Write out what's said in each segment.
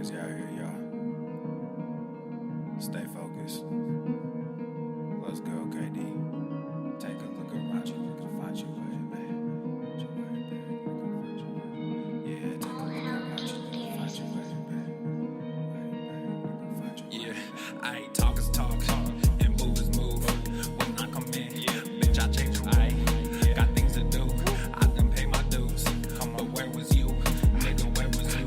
crazy out here, y'all. Stay focused. Let's go, KD. Take a look around you, look to find your way, babe. Your way, babe. Yeah, take a look around you, look to find your way, babe. Yeah, I talk is talk, and move is move. When I come in, bitch, I change the way. Got things to do, I done pay my dues. But where was you? Nigga, where was you?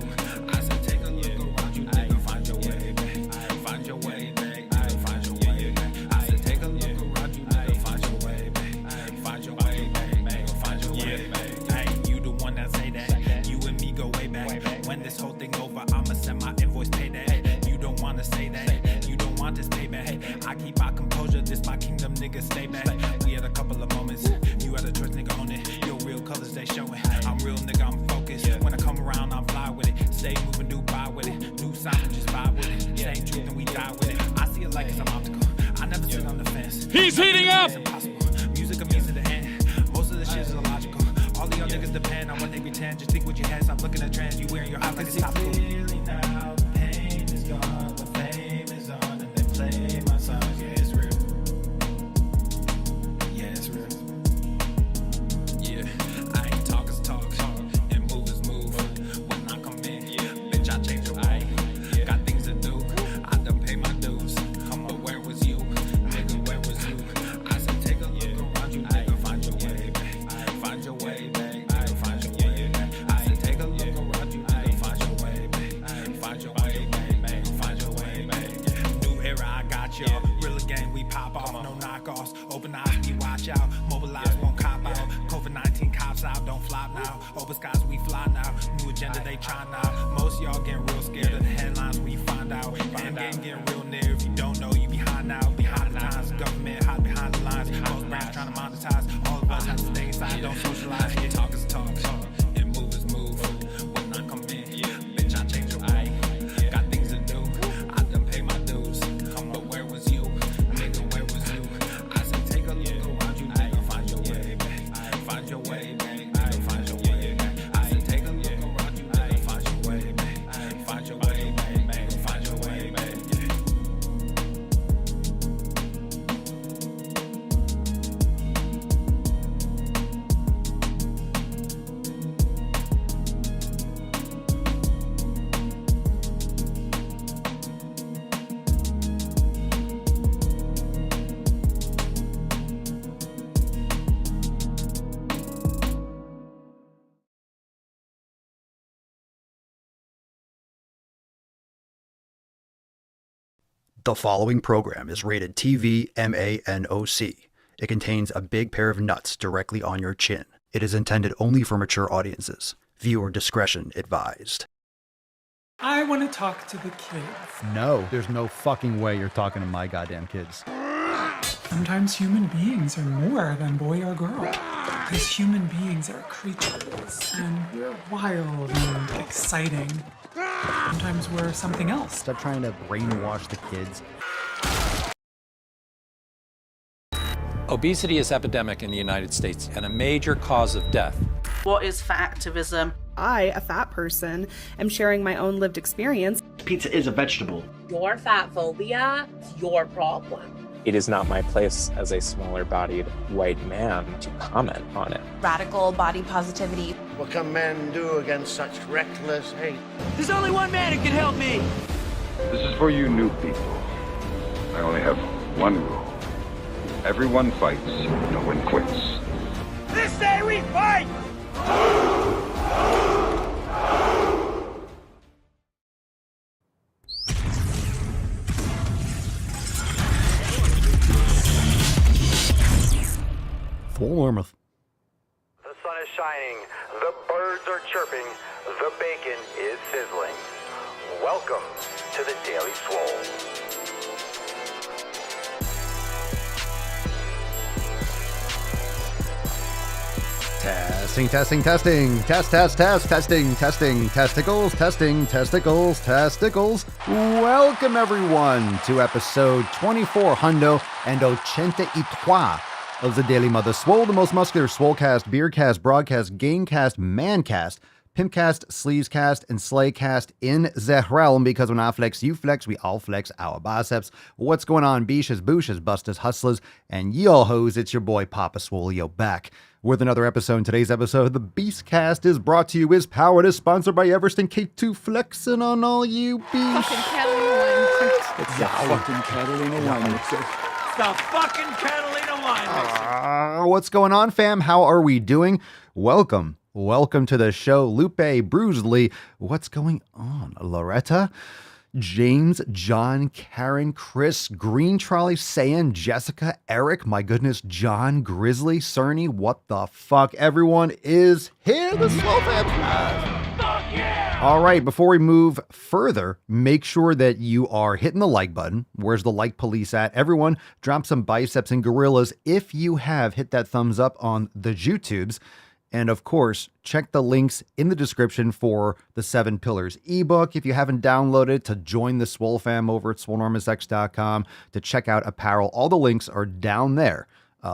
I said take a look around you, nigga, find your way, babe. Find your way, babe. Find your way, babe. I said take a look around you, nigga, find your way, babe. Find your way, babe. Find your way, babe. Hey, you the one that say that. You and me go way back. When this whole thing over, I'ma send my invoice, pay that. You don't wanna say that. You don't want this payback. I keep my composure, this my kingdom, nigga, stay back. We had a couple of moments. You had a choice, nigga, own it. Your real colors, they showing. I'm real, nigga, I'm focused. When I come around, I'm fly with it. Stay moving, do buy with it. New sound, just vibe with it. Same truth and we die with it. I see it like it's an obstacle. I never sit on the fence. He's heating up! It's impossible. Music of means to the end. Most of the shit is illogical. All the young niggas depend on what they pretend. Just think what you had. Stop looking at trends. You wearing your eyes like it's topical. Clearly now, the pain is gone. The fame is on. And they play my songs. Yeah, it's real. Yeah, it's real. Yeah, I ain't talk is talk. And move is move. When I come in, bitch, I change the way. Got things to do. I done pay my dues. But where was you? Nigga, where was you? I said take a look around you, nigga, find your way, babe. Find your way, babe. Find your way, babe. I said take a look around you, nigga, find your way, babe. Find your way, babe. Find your way, babe. New era, I got y'all. Real game, we pop off, no knockoffs. Open eyes, we watch out. Mobilize, won't cop out. COVID-19 cops out, don't flop now. Open skies, we fly now. New agenda, they try now. Most y'all getting real scared of the headlines when you find out. End game getting real near. If you don't know, you behind now. Behind the times, government hide behind the lines. Most brands trying to monetize. All of us have to stay inside, don't socialize. Talk is talk, and move is move. When I come in, bitch, I change the way. Got things to do, I done pay my dues. But where was you? Nigga, where was you? I said take a look around you, nigga, find your way, babe. Find your way, babe. Find your way, babe. I said take a look around you, nigga, find your way, babe. Find your way, babe. Find your way, babe. The following program is rated TV MANOC. It contains a big pair of nuts directly on your chin. It is intended only for mature audiences. Viewer discretion advised. I want to talk to the kids. No, there's no fucking way you're talking to my goddamn kids. Sometimes human beings are more than boy or girl. Because human beings are creatures, and we're wild and exciting. Sometimes we're something else. Stop trying to brainwash the kids. Obesity is epidemic in the United States and a major cause of death. What is fat activism? I, a fat person, am sharing my own lived experience. Pizza is a vegetable. Your fat phobia is your problem. It is not my place as a smaller-bodied white man to comment on it. Radical body positivity. What can men do against such reckless hate? There's only one man who can help me. This is for you new people. I only have one rule. Everyone fights, no one quits. This day we fight! Full armor. The sun is shining, the birds are chirping, the bacon is sizzling. Welcome to the Daily Swole. Testing, testing, testing. Test, testing, testing. Testicles, testicles. Welcome, everyone, to episode 24 hundo and 83 of the Daily Mother Swole, the most muscular Swolecast, Beercast, Broadcast, Gamecast, Mancast Pimpcast, Sleevescast, and Slaycast in the realm, because when I flex, you flex, we all flex our biceps. What's going on, beaches, booshes, busters, hustlers, and y'all hoes? It's your boy Papa Swole, yo, back with another episode. In today's episode, the Beastcast is brought to you, is powered, is sponsored by Everest and K2, flexing on all you beasts. Fucking Catalina wine. It's the fucking Catalina wine mixer. It's the fucking Catalina wine mixer. What's going on, fam? How are we doing? Welcome to the show. Lupe, Bruisley, what's going on? Loretta, James, John, Karen, Chris, Green Trolley, Sayan, Jessica, Eric, my goodness, John, Grizzly, Cerny, what the fuck? Everyone is here. The Swole fam. Fuck yeah! All right, before we move further, make sure that you are hitting the like button. Where's the like police at? Everyone, drop some biceps and gorillas if you have hit that thumbs up on the YouTubes. And of course, check the links in the description for the 7 Pillars ebook if you haven't downloaded, to join the Swole fam over at swolenormousx.com, to check out apparel. All the links are down there.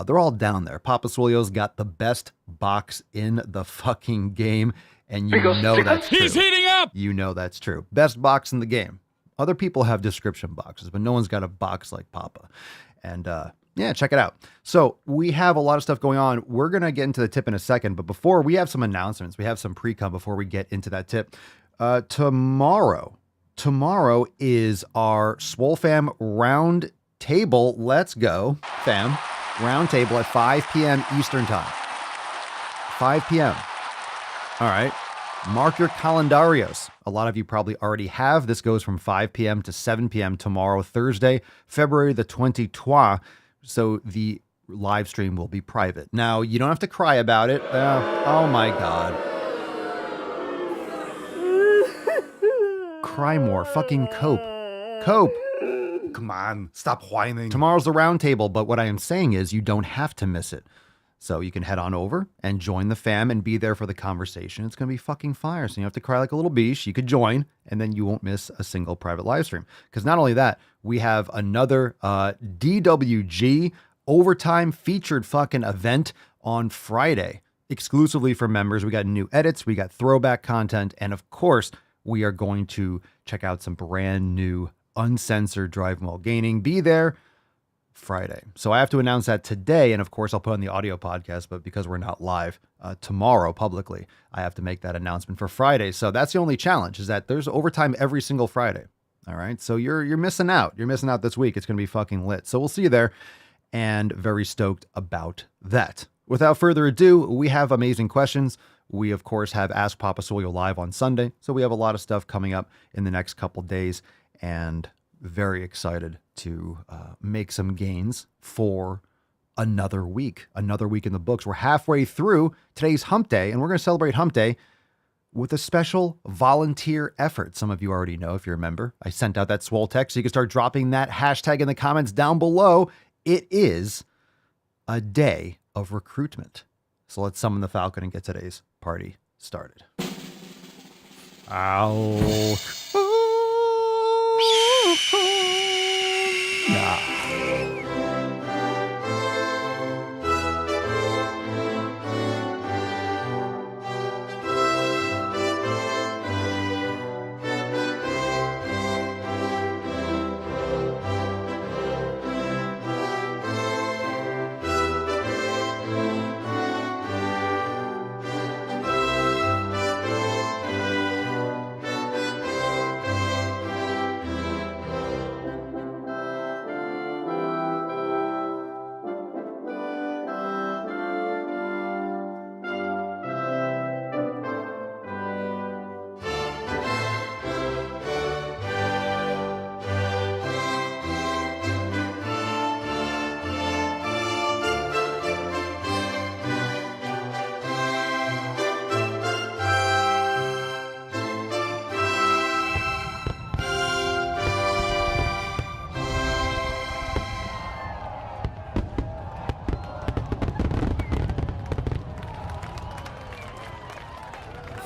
They're all down there. Papa Swole's got the best box in the fucking game, and you know that's true. He's heating up! You know that's true. Best box in the game. Other people have description boxes, but no one's got a box like Papa. And yeah, check it out. So we have a lot of stuff going on. We're going to get into the tip in a second, but before, we have some announcements. We have some pre-com before we get into that tip. Tomorrow is our Swole fam round table. Let's go, fam. Round table at 5 p.m. Eastern time. 5 p.m. All right. Mark your calendarios. A lot of you probably already have. This goes from 5 p.m. to 7 p.m. tomorrow, Thursday, February the 23rd. So the live stream will be private. Now, you don't have to cry about it. Oh my God. Cry more. Fucking cope. Cope. Come on, stop whining. Tomorrow's the round table, but what I am saying is you don't have to miss it. So you can head on over and join the fam and be there for the conversation. It's going to be fucking fire. So you have to cry like a little beast. You could join, and then you won't miss a single private live stream. Because not only that, we have another DWG overtime featured fucking event on Friday, exclusively for members. We got new edits, we got throwback content, and of course, we are going to check out some brand new uncensored Drive While Gaining. Be there Friday. So I have to announce that today, and of course I'll put on the audio podcast, but because we're not live tomorrow publicly, I have to make that announcement for Friday. So that's the only challenge, is that there's overtime every single Friday. All right, so you're missing out. You're missing out this week. It's going to be fucking lit. So we'll see you there, and very stoked about that. Without further ado, we have amazing questions. We, of course, have Ask Papa Swole live on Sunday, so we have a lot of stuff coming up in the next couple days, and very excited to make some gains for another week in the books. We're halfway through today's hump day, and we're going to celebrate hump day with a special volunteer effort. Some of you already know if you're a member. I sent out that Swole text, so you can start dropping that hashtag in the comments down below. It is a day of recruitment. So let's summon the Falcon and get today's party started. Ow. Nah.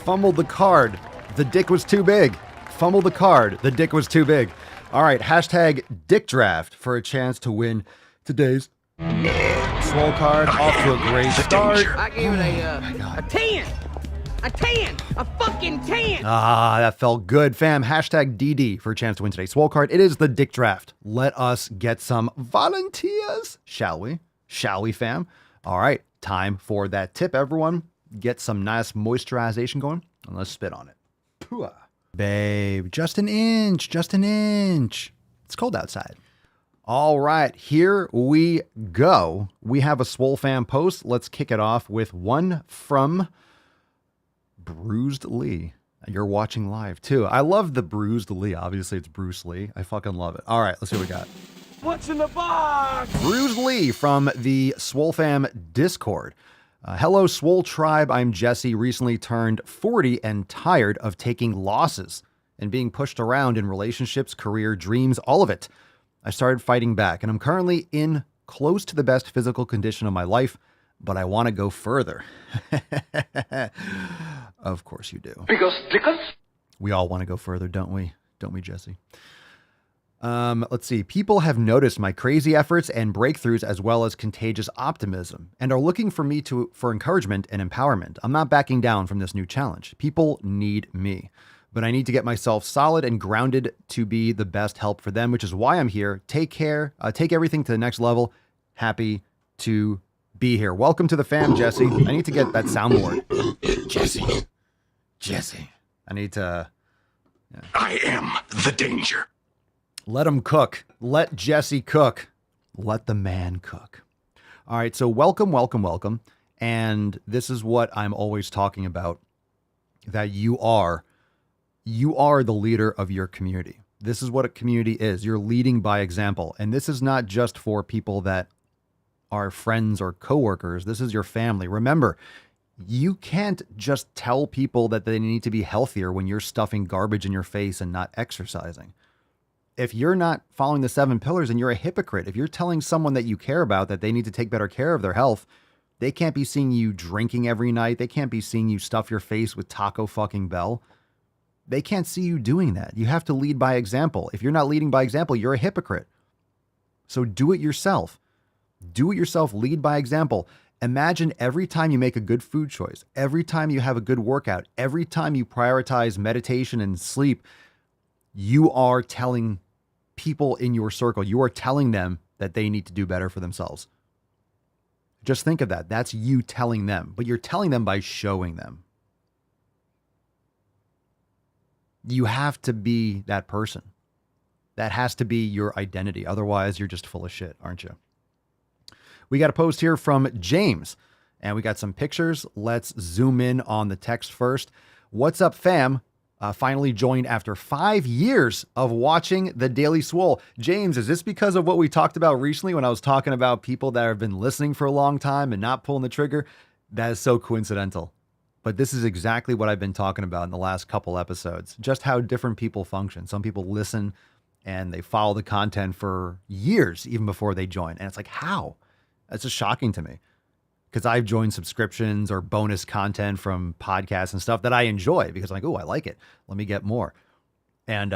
Fumbled the card. The dick was too big. Fumbled the card. The dick was too big. All right, hashtag dick draft for a chance to win today's Swole card. Off to a great start. I gave it a 10. A 10! A fucking 10! Ah, that felt good, fam. Hashtag DD for a chance to win today's Swole card. It is the Dick Draft. Let us get some volunteers, shall we? Shall we, fam? All right, time for that tip, everyone. Get some nice moisturization going, and let's spit on it. Pooah. Babe, just an inch, just an inch. It's cold outside. All right, here we go. We have a Swole fam post. Let's kick it off with one from Bruised Lee. You're watching live too. I love the Bruised Lee. Obviously, it's Bruce Lee. I fucking love it. All right, let's see what we got. What's in the box? Bruised Lee from the Swole fam Discord. Hello, Swole tribe. I'm Jesse, recently turned 40 and tired of taking losses and being pushed around in relationships, career, dreams, all of it. I started fighting back, and I'm currently in close to the best physical condition of my life, but I want to go further. Of course you do. Because We all want to go further, don't we? Don't we, Jesse? Let's see. People have noticed my crazy efforts and breakthroughs as well as contagious optimism and are looking for me for encouragement and empowerment. I'm not backing down from this new challenge. People need me, but I need to get myself solid and grounded to be the best help for them, which is why I'm here. Take care. Take everything to the next level. Happy to be here. Welcome to the fam, Jesse. I need to get that soundboard. Jesse. I need to... Yeah. I am the danger. Let him cook. Let Jesse cook. Let the man cook. All right, so welcome, welcome, welcome. And this is what I'm always talking about, that you are the leader of your community. This is what a community is. You're leading by example. And this is not just for people that are friends or coworkers. This is your family. Remember, you can't just tell people that they need to be healthier when you're stuffing garbage in your face and not exercising. If you're not following the 7 pillars, and you're a hypocrite. If you're telling someone that you care about that they need to take better care of their health, they can't be seeing you drinking every night. They can't be seeing you stuff your face with Taco fucking Bell. They can't see you doing that. You have to lead by example. If you're not leading by example, you're a hypocrite. So do it yourself. Do it yourself. Lead by example. Imagine every time you make a good food choice, every time you have a good workout, every time you prioritize meditation and sleep, you are telling people in your circle, you are telling them that they need to do better for themselves. Just think of that. That's you telling them, but you're telling them by showing them. You have to be that person. That has to be your identity. Otherwise, you're just full of shit, aren't you? We got a post here from James, and we got some pictures. Let's zoom in on the text first. What's up, fam? Finally joined after 5 years of watching the Daily Swole. James, is this because of what we talked about recently when I was talking about people that have been listening for a long time and not pulling the trigger? That is so coincidental. But this is exactly what I've been talking about in the last couple episodes. Just how different people function. Some people listen and they follow the content for years, even before they join. And it's like, how? That's just shocking to me. Because I've joined subscriptions or bonus content from podcasts and stuff that I enjoy because I'm like, oh, I like it. Let me get more. And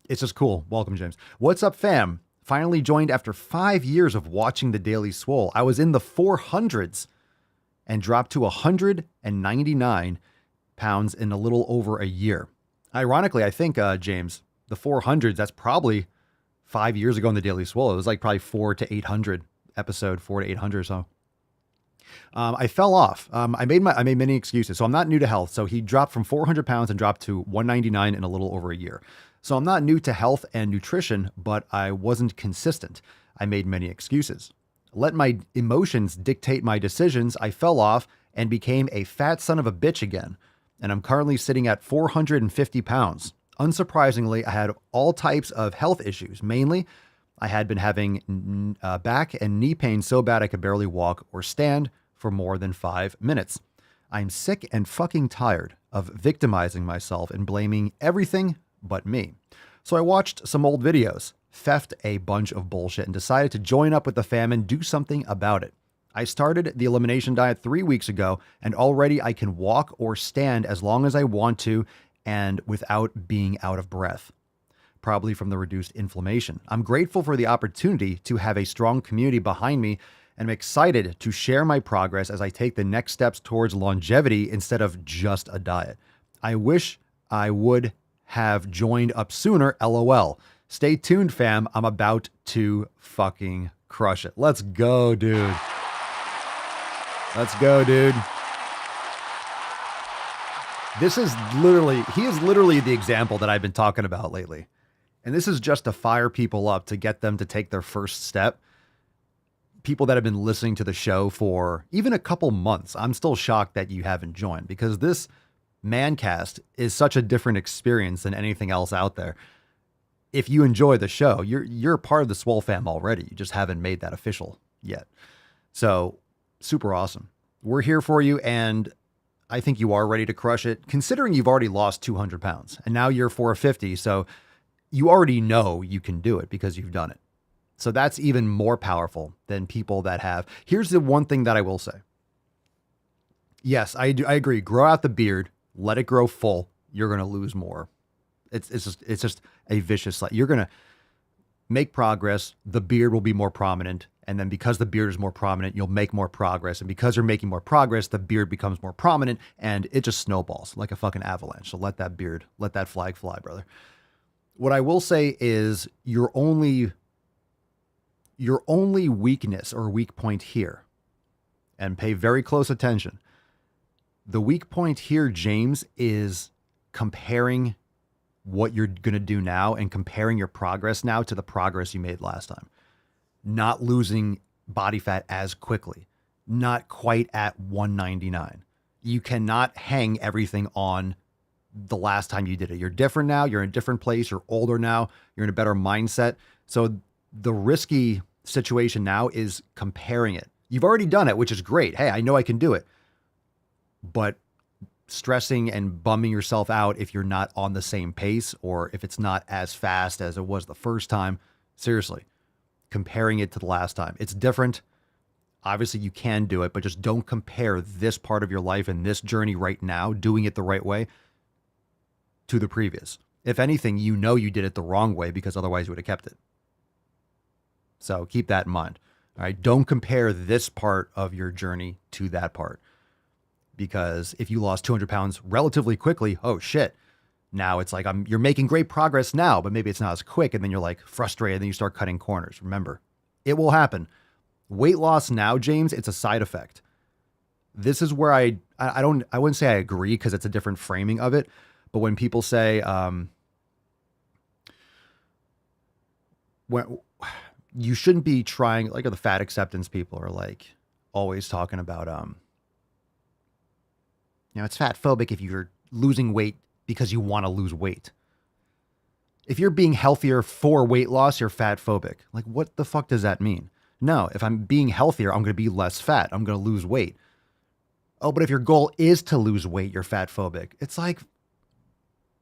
it's just cool. Welcome, James. What's up, fam? Finally joined after 5 years of watching the Daily Swole. I was in the 400s and dropped to 199 pounds in a little over a year. Ironically, I think, James, the 400s, that's probably 5 years ago in the Daily Swole. It was like probably 400 to 800 episode, 400 to 800 or so. I fell off. I made many excuses. So I'm not new to health. So he dropped from 400 pounds and dropped to 199 in a little over a year. So I'm not new to health and nutrition, but I wasn't consistent. I made many excuses. Let my emotions dictate my decisions. I fell off and became a fat son of a bitch again. And I'm currently sitting at 450 pounds. Unsurprisingly, I had all types of health issues. Mainly, I had been having back and knee pain so bad I could barely walk or stand for more than 5 minutes. I'm sick and fucking tired of victimizing myself and blaming everything but me. So I watched some old videos, theft a bunch of bullshit, and decided to join up with the fam and do something about it. I started the elimination diet 3 weeks ago, and already I can walk or stand as long as I want to and without being out of breath. Probably from the reduced inflammation. I'm grateful for the opportunity to have a strong community behind me and I'm excited to share my progress as I take the next steps towards longevity instead of just a diet. I wish I would have joined up sooner, LOL. Stay tuned, fam. I'm about to fucking crush it. Let's go, dude. Let's go, dude. He is literally the example that I've been talking about lately. And this is just to fire people up, to get them to take their first step. People that have been listening to the show for even a couple months. I'm still shocked that you haven't joined, because this Mancast is such a different experience than anything else out there. If you enjoy the show, you're part of the Swole fam already. You just haven't made that official yet. So super awesome. We're here for you, and I think you are ready to crush it, considering you've already lost 200 pounds and now you're 450. So you already know you can do it because you've done it. So that's even more powerful than people that have. Here's the one thing that I will say. Yes, I agree. Grow out the beard, let it grow full. You're going to lose more. It's just a vicious cycle. You're going to make progress. The beard will be more prominent. And then because the beard is more prominent, you'll make more progress. And because you're making more progress, the beard becomes more prominent, and it just snowballs like a fucking avalanche. So let that flag fly, brother. What I will say is your only weakness or weak point here, and pay very close attention. The weak point here, James, is comparing what you're going to do now and comparing your progress now to the progress you made last time. Not losing body fat as quickly, not quite at 199. You cannot hang everything on the last time you did it. You're different now. You're in a different place. You're older now. You're in a better mindset. So the risky situation now is comparing it. You've already done it, which is great. Hey, I know I can do it. But stressing and bumming yourself out if you're not on the same pace, or if it's not as fast as it was the first time, seriously, comparing it to the last time. It's different. Obviously, you can do it, but just don't compare this part of your life and this journey right now, doing it the right way, to the previous. If anything, you know you did it the wrong way, because otherwise you would have kept it. So keep that in mind. All right. Don't compare this part of your journey to that part, because if you lost 200 pounds relatively quickly, oh shit. Now it's like you're making great progress now, but maybe it's not as quick. And then you're like frustrated. And then you start cutting corners. Remember, it will happen. Weight loss now, James, it's a side effect. This is where I wouldn't say I agree, because it's a different framing of it. But when people say, when you shouldn't be trying, like the fat acceptance people are like always talking about, it's fat phobic if you're losing weight because you want to lose weight. If you're being healthier for weight loss, you're fat phobic. Like, what the fuck does that mean? No, if I'm being healthier, I'm going to be less fat. I'm going to lose weight. Oh, but if your goal is to lose weight, you're fat phobic. It's like,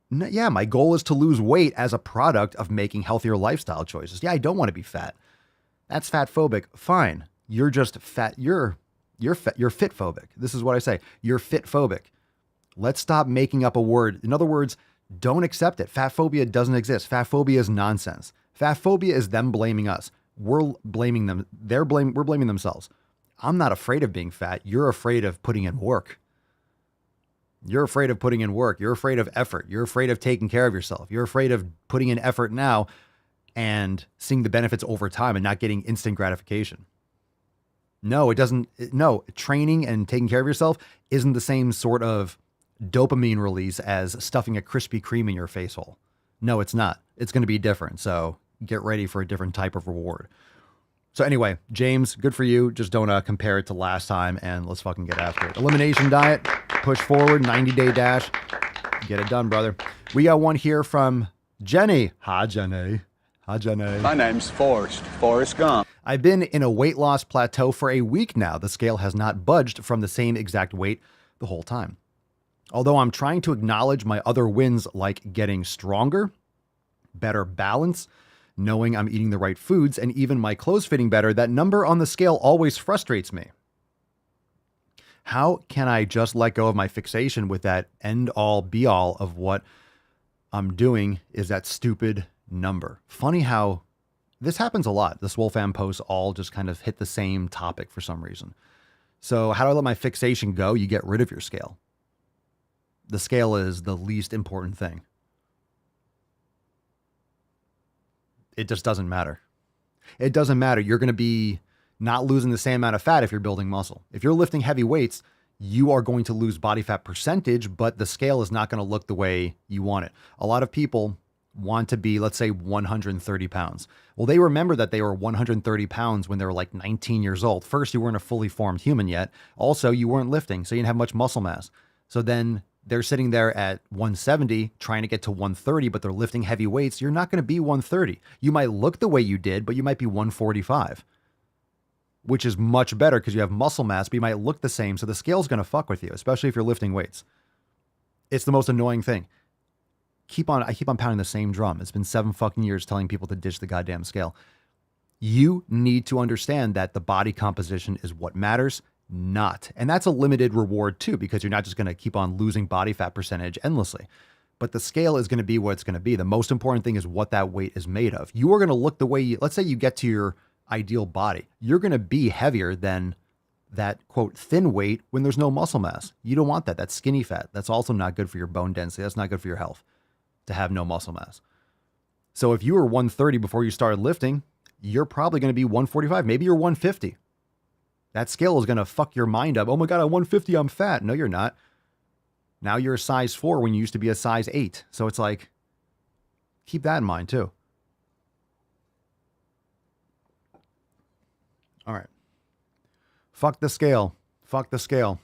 yeah, my goal is to lose weight as a product of making healthier lifestyle choices. Yeah, I don't want to be fat. That's fat phobic. Fine. You're just fat. You're fit phobic. This is what I say. You're fit phobic. Let's stop making up a word. In other words, don't accept it. Fat phobia doesn't exist. Fat phobia is nonsense. Fat phobia is them blaming us. We're blaming them. We're blaming themselves. I'm not afraid of being fat. You're afraid of putting in work. You're afraid of putting in work. You're afraid of effort. You're afraid of taking care of yourself. You're afraid of putting in effort now and seeing the benefits over time and not getting instant gratification. No, it doesn't. No, training and taking care of yourself isn't the same sort of dopamine release as stuffing a Krispy Kreme in your face hole. No, it's not. It's going to be different. So get ready for a different type of reward. So anyway, James, good for you. Just don't compare it to last time, and let's fucking get after it. Elimination diet, push forward, 90-day dash. Get it done, brother. We got one here from Jenny. Hi, Jenny. Hi, Jenny. My name's Forrest Gump. I've been in a weight loss plateau for a week now. The scale has not budged from the same exact weight the whole time. Although I'm trying to acknowledge my other wins, like getting stronger, better balance, knowing I'm eating the right foods, and even my clothes fitting better, that number on the scale always frustrates me. How can I just let go of my fixation with that end all be all of what I'm doing is that stupid number? Funny how This happens a lot. The Swole Fam posts all just kind of hit the same topic for some reason. So how do I let my fixation go? You get rid of your scale. The scale is the least important thing. It just doesn't matter. It doesn't matter. You're going to be not losing the same amount of fat if you're building muscle. If you're lifting heavy weights, you are going to lose body fat percentage, but the scale is not going to look the way you want it. A lot of people want to be, let's say, 130 pounds. Well, they remember that they were 130 pounds when they were like 19 years old. First, you weren't a fully formed human yet. Also, you weren't lifting, so you didn't have much muscle mass. So then they're sitting there at 170 trying to get to 130, but they're lifting heavy weights. You're not going to be 130. You might look the way you did, but you might be 145, which is much better because you have muscle mass, but you might look the same. So the scale's going to fuck with you, especially if you're lifting weights. It's the most annoying thing. I keep on pounding the same drum. It's been 7 fucking years telling people to ditch the goddamn scale. You need to understand that the body composition is what matters, not. And that's a limited reward too, because you're not just going to keep on losing body fat percentage endlessly. But the scale is going to be what it's going to be. The most important thing is what that weight is made of. You are going to look the way you, let's say you get to your ideal body. You're going to be heavier than that, quote, thin weight when there's no muscle mass. You don't want that. That's skinny fat. That's also not good for your bone density. That's not good for your health to have no muscle mass. So if you were 130 before you started lifting, you're probably going to be 145. Maybe you're 150. That scale is going to fuck your mind up. Oh my God, at 150, I'm fat. No, you're not. Now you're a size 4 when you used to be a size 8. So it's like, keep that in mind too. All right. Fuck the scale. Fuck the scale.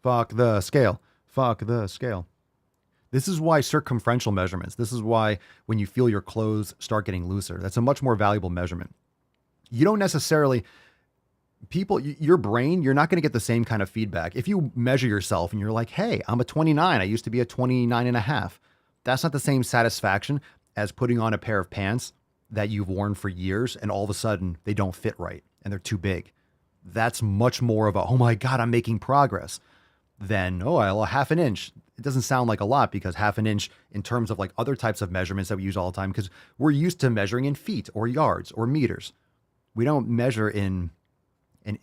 Fuck the scale. Fuck the scale. This is why circumferential measurements, this is why when you feel your clothes start getting looser, that's a much more valuable measurement. You don't necessarily, your brain, you're not going to get the same kind of feedback. If you measure yourself and you're like, hey, I'm a 29, I used to be a 29 and a half. That's not the same satisfaction as putting on a pair of pants that you've worn for years and all of a sudden they don't fit right and they're too big. That's much more of a, oh my God, I'm making progress than, oh, a half an inch. It doesn't sound like a lot because half an inch in terms of like other types of measurements that we use all the time, because we're used to measuring in feet or yards or meters. We don't measure in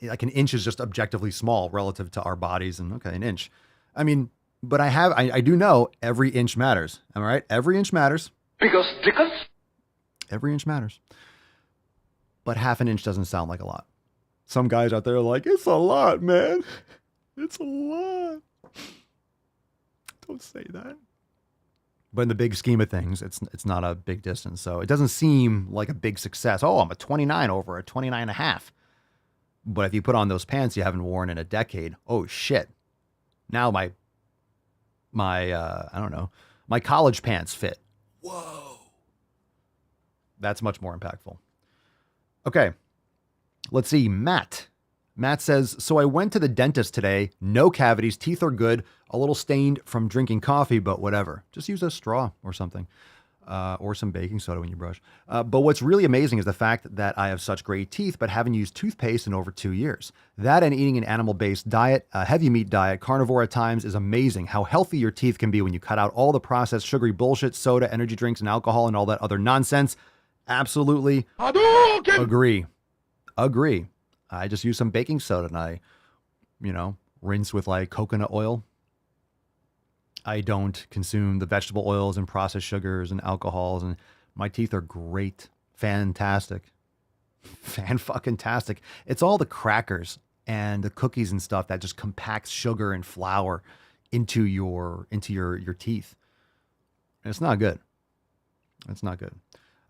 like an inch is just objectively small relative to our bodies. And okay, an inch. I mean, but I do know every inch matters. Am I right? Every inch matters. Because every inch matters. But half an inch doesn't sound like a lot. Some guys out there are like, it's a lot, man. It's a lot. Don't say that. But in the big scheme of things, it's not a big distance. So it doesn't seem like a big success. Oh, I'm a 29 over a 29 and a half. But if you put on those pants you haven't worn in a decade, oh shit. Now my I don't know, my college pants fit. Whoa. That's much more impactful. Okay. Let's see. Matt says, so I went to the dentist today. No cavities. Teeth are good. A little stained from drinking coffee, but whatever. Just use a straw or something. Or some baking soda when you brush. But what's really amazing is the fact that I have such great teeth, but haven't used toothpaste in over 2 years. That and eating an animal-based diet, a heavy meat diet, carnivore at times, is amazing. How healthy your teeth can be when you cut out all the processed sugary bullshit, soda, energy drinks, and alcohol, and all that other nonsense. Absolutely agree. I just use some baking soda and I, rinse with like coconut oil. I don't consume the vegetable oils and processed sugars and alcohols, and my teeth are great. Fantastic. Fan-fucking-tastic. It's all the crackers and the cookies and stuff that just compacts sugar and flour into your teeth. And it's not good. It's not good.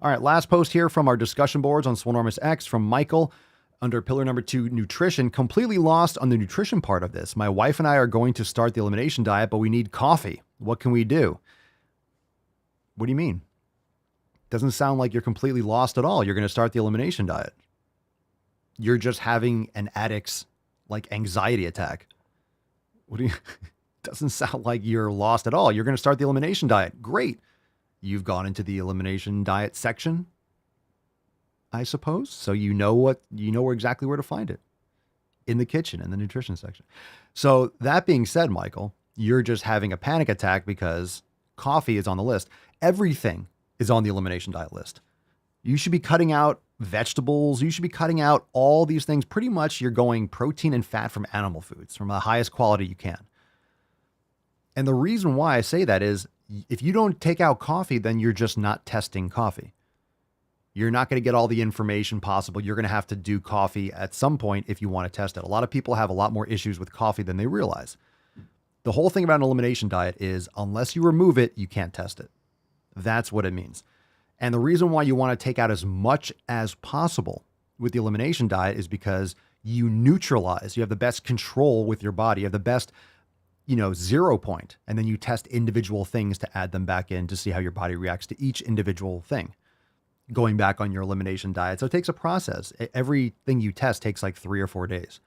All right, last post here from our discussion boards on Swolenormous X from Michael. Under pillar number 2, nutrition, completely lost on the nutrition part of this. My wife and I are going to start the elimination diet, but we need coffee. What can we do? What do you mean? Doesn't sound like you're completely lost at all. You're going to start the elimination diet. You're just having an addict's like anxiety attack. Doesn't sound like you're lost at all. You're going to start the elimination diet. Great. You've gone into the elimination diet section, I suppose. So you know exactly where to find it. In the kitchen, in the nutrition section. So that being said, Michael, you're just having a panic attack because coffee is on the list. Everything is on the elimination diet list. You should be cutting out vegetables. You should be cutting out all these things. Pretty much you're going protein and fat from animal foods from the highest quality you can. And the reason why I say that is if you don't take out coffee, then you're just not testing coffee. You're not going to get all the information possible. You're going to have to do coffee at some point if you want to test it. A lot of people have a lot more issues with coffee than they realize. The whole thing about an elimination diet is unless you remove it, you can't test it. That's what it means. And the reason why you want to take out as much as possible with the elimination diet is because you neutralize. You have the best control with your body. You have the best, 0 point. And then you test individual things to add them back in to see how your body reacts to each individual thing. Going back on your elimination diet. So it takes a process. Everything you test takes like 3 or 4 days.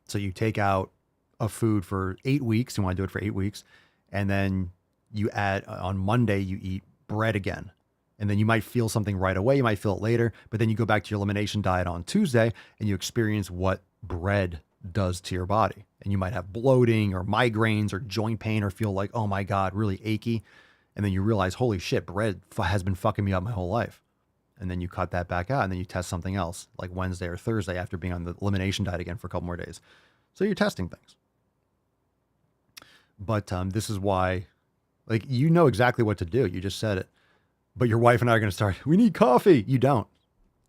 So you take out a food for 8 weeks. You want to do it for 8 weeks. And then you add on Monday, you eat bread again. And then you might feel something right away. You might feel it later, but then you go back to your elimination diet on Tuesday and you experience what bread does to your body. And you might have bloating or migraines or joint pain or feel like, oh my God, really achy. And then you realize, holy shit, bread has been fucking me up my whole life. And then you cut that back out and then you test something else like Wednesday or Thursday after being on the elimination diet again for a couple more days. So you're testing things. But this is why, you know exactly what to do. You just said it. But your wife and I are going to start, we need coffee. You don't.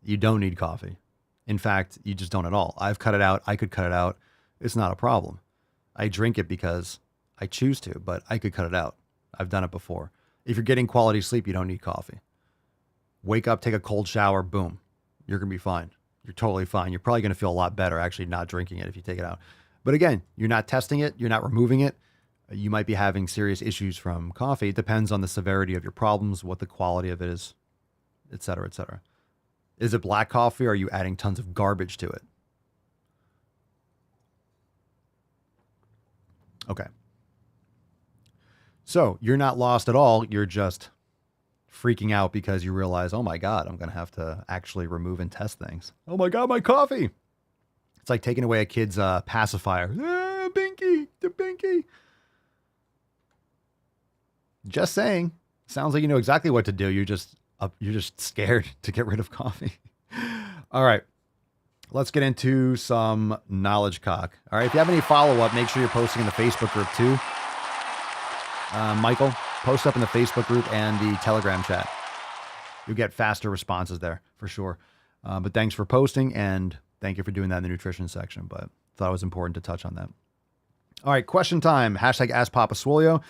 You don't need coffee. In fact, you just don't at all. I've cut it out. I could cut it out. It's not a problem. I drink it because I choose to, but I could cut it out. I've done it before. If you're getting quality sleep, you don't need coffee. Wake up, take a cold shower, boom. You're going to be fine. You're totally fine. You're probably going to feel a lot better actually not drinking it if you take it out. But again, you're not testing it. You're not removing it. You might be having serious issues from coffee. It depends on the severity of your problems, what the quality of it is, et cetera, et cetera. Is it black coffee or are you adding tons of garbage to it? Okay. So you're not lost at all. You're just freaking out because you realize, oh my God, I'm going to have to actually remove and test things. Oh my God, my coffee. It's like taking away a kid's pacifier. Binky, the Binky. Just saying. Sounds like you know exactly what to do. You're just scared to get rid of coffee. All right. Let's get into some knowledge cock. All right. If you have any follow-up, make sure you're posting in the Facebook group too. Michael, post up in the Facebook group and the Telegram chat. You'll get faster responses there for sure. But thanks for posting and thank you for doing that in the nutrition section. But thought it was important to touch on that. All right, question time. Hashtag AskPapaSwolio.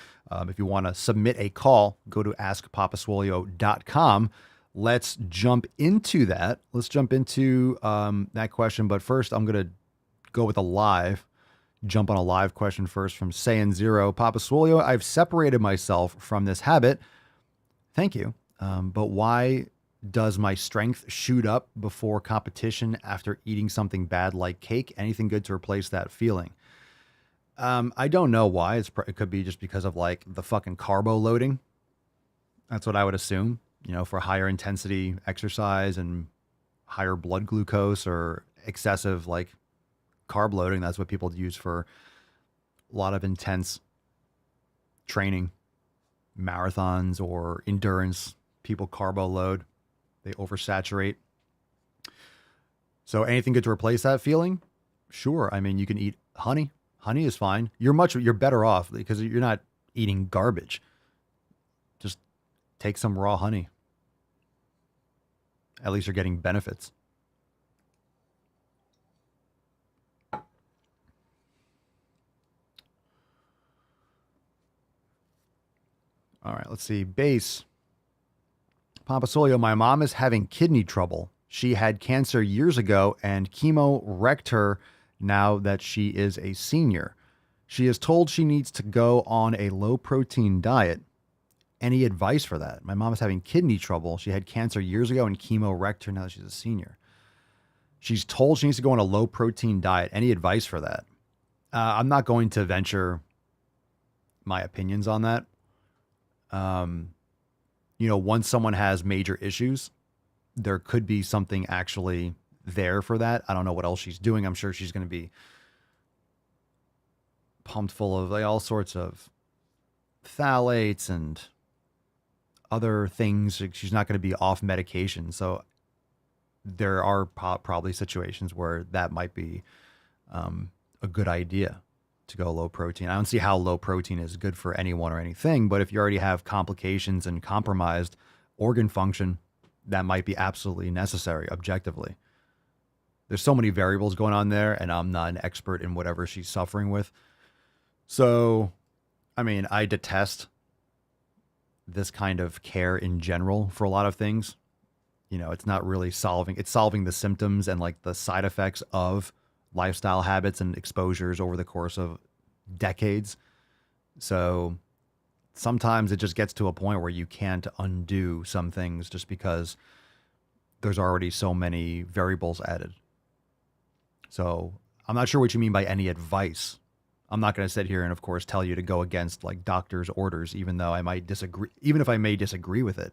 If you want to submit a call, go to askpapaswolio.com. Let's jump into that. Let's jump into that question. But first, I'm going to go with jump on a live question first from Sayin Zero. Papa Swolio, I've separated myself from this habit. Thank you. But why does my strength shoot up before competition after eating something bad like cake? Anything good to replace that feeling? I don't know why. It could be just because of like the fucking carbo loading. That's what I would assume, for higher intensity exercise and higher blood glucose or excessive like carb loading. That's what people use for a lot of intense training, marathons or endurance. People carbo load, they oversaturate. So anything good to replace that feeling? Sure. I mean, you can eat honey. Honey is fine. You're better off because you're not eating garbage. Just take some raw honey. At least you're getting benefits. All right, let's see. Base. Papa Solio, my mom is having kidney trouble. She had cancer years ago and chemo wrecked her now that she is a senior. She is told she needs to go on a low protein diet. Any advice for that? My mom is having kidney trouble. She had cancer years ago and chemo wrecked her now that she's a senior. She's told she needs to go on a low protein diet. Any advice for that? I'm not going to venture my opinions on that. Once someone has major issues, there could be something actually there for that. I don't know what else she's doing. I'm sure she's going to be pumped full of like all sorts of phthalates and other things. She's not going to be off medication. So there are probably situations where that might be a good idea to go low protein. I don't see how low protein is good for anyone or anything, but if you already have complications and compromised organ function, that might be absolutely necessary objectively. There's so many variables going on there, and I'm not an expert in whatever she's suffering with. So, I mean, I detest this kind of care in general for a lot of things. You know, it's not really it's solving the symptoms and like the side effects of lifestyle habits and exposures over the course of decades. So sometimes it just gets to a point where you can't undo some things just because there's already so many variables added. So I'm not sure what you mean by any advice. I'm not going to sit here and, of course, tell you to go against like doctor's orders, even though I might disagree, even if I may disagree with it.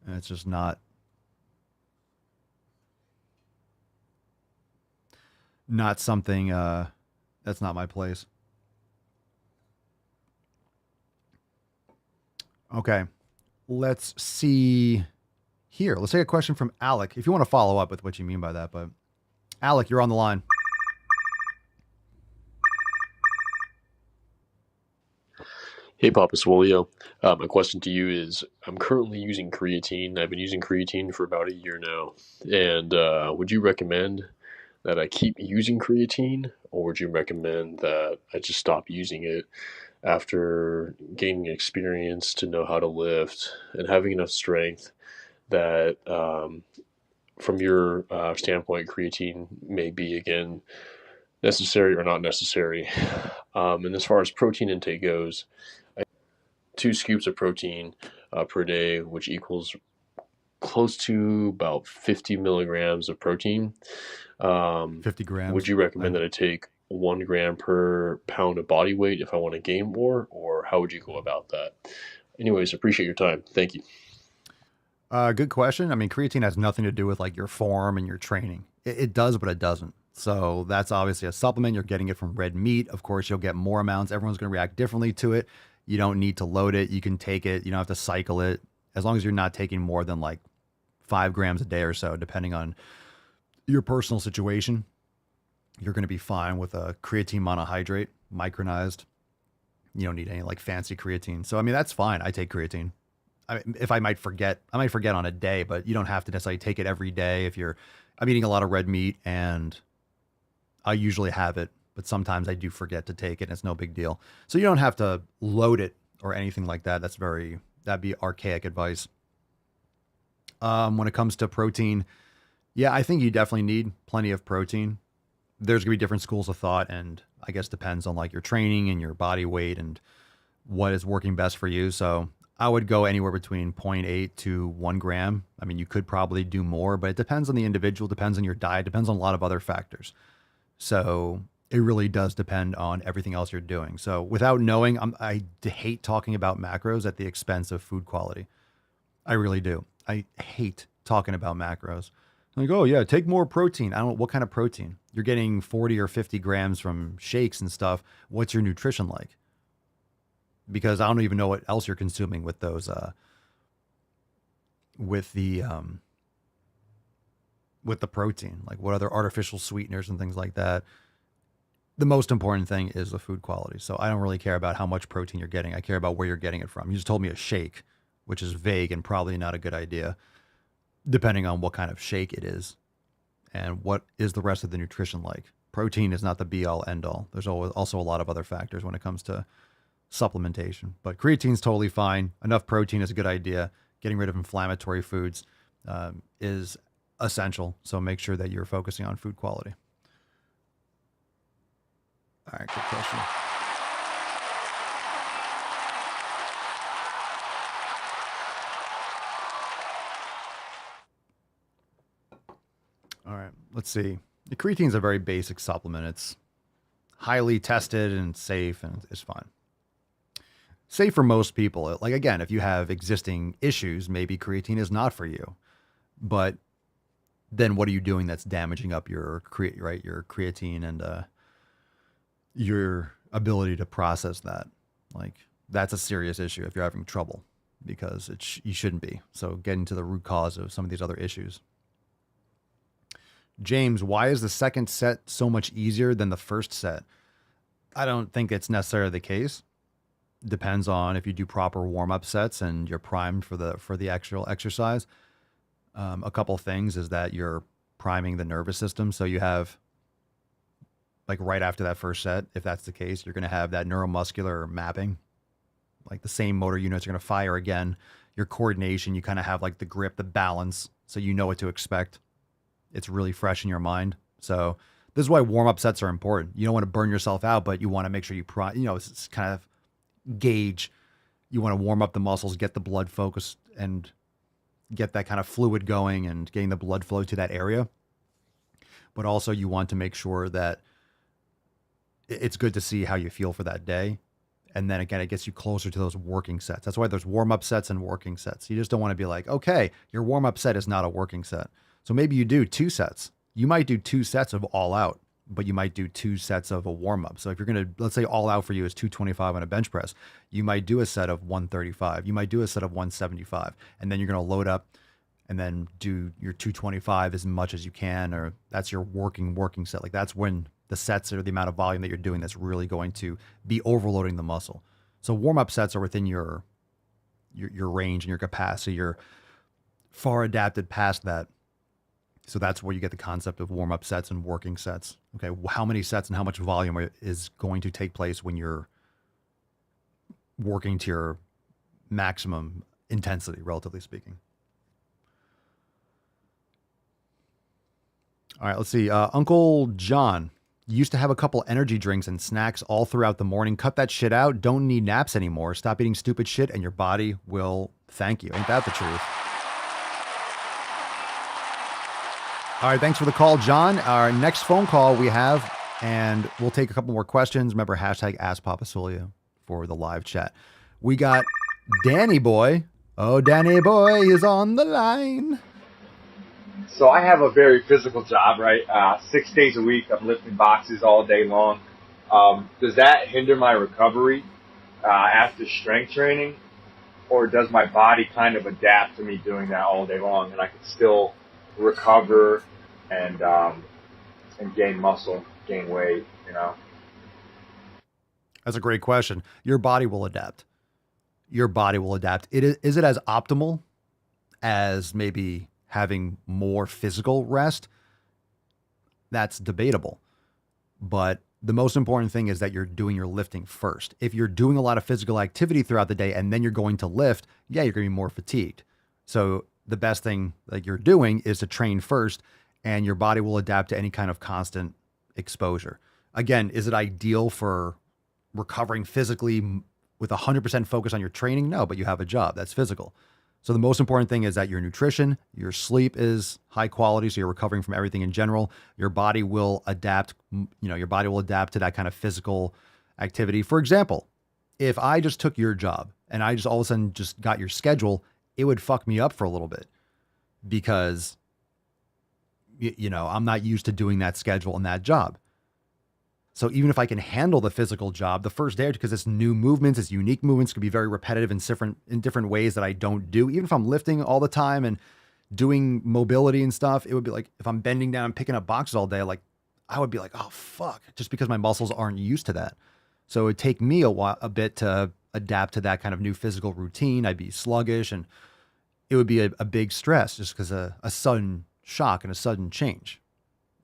And it's just not something, that's not my place. Okay. Let's see here. Let's take a question from Alec. If you want to follow up with what you mean by that, but Alec, you're on the line. Hey, Papa Swolio. My question to you is, I'm currently using creatine. I've been using creatine for about a year now. And would you recommend that I keep using creatine, or would you recommend that I just stop using it after gaining experience to know how to lift and having enough strength that, from your standpoint, creatine may be, again, necessary or not necessary? And as far as protein intake goes, 2 scoops of protein per day, which equals close to about 50 milligrams of protein. 50 grams. Would you recommend that I take 1 gram per pound of body weight if I want to gain more, or how would you go about that? Anyways, appreciate your time. Thank you. Good question. I mean, creatine has nothing to do with like your form and your training. It does, but it doesn't. So that's obviously a supplement. You're getting it from red meat. Of course, you'll get more amounts. Everyone's going to react differently to it. You don't need to load it. You can take it. You don't have to cycle it. As long as you're not taking more than like 5 grams a day or so, depending on your personal situation, you're going to be fine with a creatine monohydrate, micronized. You don't need any like fancy creatine. So, I mean, that's fine. I take creatine. If I might forget on a day, but you don't have to necessarily take it every day. I'm eating a lot of red meat and I usually have it, but sometimes I do forget to take it and it's no big deal. So you don't have to load it or anything like that. That'd be archaic advice. When it comes to protein, yeah, I think you definitely need plenty of protein. There's gonna be different schools of thought, and I guess depends on like your training and your body weight and what is working best for you. So I would go anywhere between 0.8 to 1 gram. I mean, you could probably do more, but it depends on the individual, depends on your diet, depends on a lot of other factors. So it really does depend on everything else you're doing. So without knowing, I hate talking about macros at the expense of food quality. I really do. I hate talking about macros. Like, oh yeah, take more protein. I don't know what kind of protein. You're getting 40 or 50 grams from shakes and stuff. What's your nutrition like? Because I don't even know what else you're consuming with those, with the protein, like what other artificial sweeteners and things like that. The most important thing is the food quality. So I don't really care about how much protein you're getting. I care about where you're getting it from. You just told me a shake, which is vague and probably not a good idea, depending on what kind of shake it is and what is the rest of the nutrition like. Protein is not the be all end all. There's also a lot of other factors when it comes to supplementation, but creatine's totally fine. Enough protein is a good idea. Getting rid of inflammatory foods is essential. So make sure that you're focusing on food quality. All right, good question. All right, let's see. The creatine is a very basic supplement. It's highly tested and safe, and it's fine. Safe for most people. Like, again, if you have existing issues, maybe creatine is not for you. But then what are you doing that's damaging up your creatine and your ability to process that? Like, that's a serious issue if you're having trouble. because you shouldn't be. So getting to the root cause of some of these other issues. James, why is the second set so much easier than the first set? I don't think it's necessarily the case. Depends on if you do proper warm-up sets and you're primed for the actual exercise. A couple things is that you're priming the nervous system. So you have, like right after that first set, if that's the case, you're going to have that neuromuscular mapping. Like the same motor units are going to fire again. Your coordination, you kind of have like the grip, the balance, so you know what to expect. It's really fresh in your mind. So this is why warm-up sets are important. You don't want to burn yourself out, but you want to make sure it's kind of gauge. You want to warm up the muscles, get the blood focused, and get that kind of fluid going and getting the blood flow to that area. But also you want to make sure that it's good to see how you feel for that day. And then again, it gets you closer to those working sets. That's why there's warm-up sets and working sets. You just don't want to be like, okay, your warm-up set is not a working set. So maybe you do 2 sets. You might do 2 sets of all out, but you might do 2 sets of a warm-up. So if you're going to, let's say all out for you is 225 on a bench press, you might do a set of 135. You might do a set of 175. And then you're going to load up and then do your 225 as much as you can, or that's your working set. Like that's when the sets or the amount of volume that you're doing that's really going to be overloading the muscle. So warm-up sets are within your range and your capacity. You're far adapted past that. So that's where you get the concept of warm-up sets and working sets. Okay, how many sets and how much volume is going to take place when you're working to your maximum intensity, relatively speaking. All right, let's see. Uncle John used to have a couple energy drinks and snacks all throughout the morning. Cut that shit out. Don't need naps anymore. Stop eating stupid shit and your body will thank you. Ain't that the truth? All right, thanks for the call, John. Our next phone call we have, and we'll take a couple more questions. Remember, hashtag AskPapaSwolio for the live chat. We got Danny Boy. Oh, Danny Boy is on the line. So I have a very physical job, right? 6 days a week, I'm lifting boxes all day long. Does that hinder my recovery after strength training? Or does my body kind of adapt to me doing that all day long and I can still recover and gain muscle, gain weight, you know? That's a great question. Your body will adapt. Your body will adapt. Is it as optimal as maybe having more physical rest? That's debatable. But the most important thing is that you're doing your lifting first. If you're doing a lot of physical activity throughout the day and then you're going to lift, yeah, you're going to be more fatigued. So the best thing that you're doing is to train first, and your body will adapt to any kind of constant exposure. Again, is it ideal for recovering physically with 100% focus on your training? No, but you have a job that's physical. So the most important thing is that your nutrition, your sleep is high quality, so you're recovering from everything in general. Your body will adapt, your body will adapt to that kind of physical activity. For example, if I just took your job and I just all of a sudden just got your schedule, it would fuck me up for a little bit because, I'm not used to doing that schedule and that job. So even if I can handle the physical job the first day, because it's new movements, it's unique movements, could be very repetitive in different ways that I don't do. Even if I'm lifting all the time and doing mobility and stuff, it would be like if I'm bending down and picking up boxes all day, like I would be like, oh fuck, just because my muscles aren't used to that. So it would take me a bit to adapt to that kind of new physical routine. I'd be sluggish and it would be a big stress just because a sudden shock and a sudden change.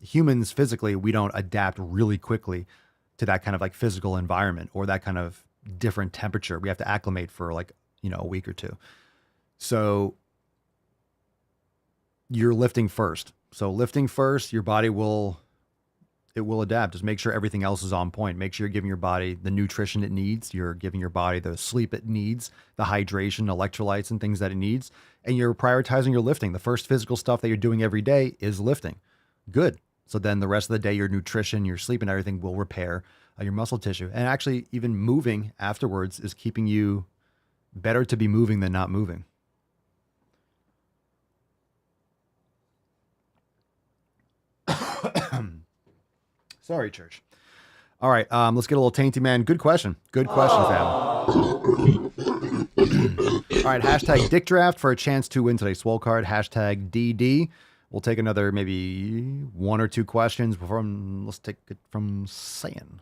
Humans physically, we don't adapt really quickly to that kind of like physical environment or that kind of different temperature. We have to acclimate for a week or two. So you're lifting first. So lifting first, your body will adapt. Just make sure everything else is on point. Make sure you're giving your body the nutrition it needs. You're giving your body the sleep it needs, the hydration, electrolytes, and things that it needs. And you're prioritizing your lifting. The first physical stuff that you're doing every day is lifting. Good. So then the rest of the day, your nutrition, your sleep, and everything will repair your muscle tissue. And actually, even moving afterwards is keeping you better to be moving than not moving. Sorry, church. All right, let's get a little tainty man. Good question. Good question, fam. All right, hashtag Dick Draft for a chance to win today's Swole card. Hashtag DD. We'll take another maybe 1 or 2 questions let's take it from Sayan.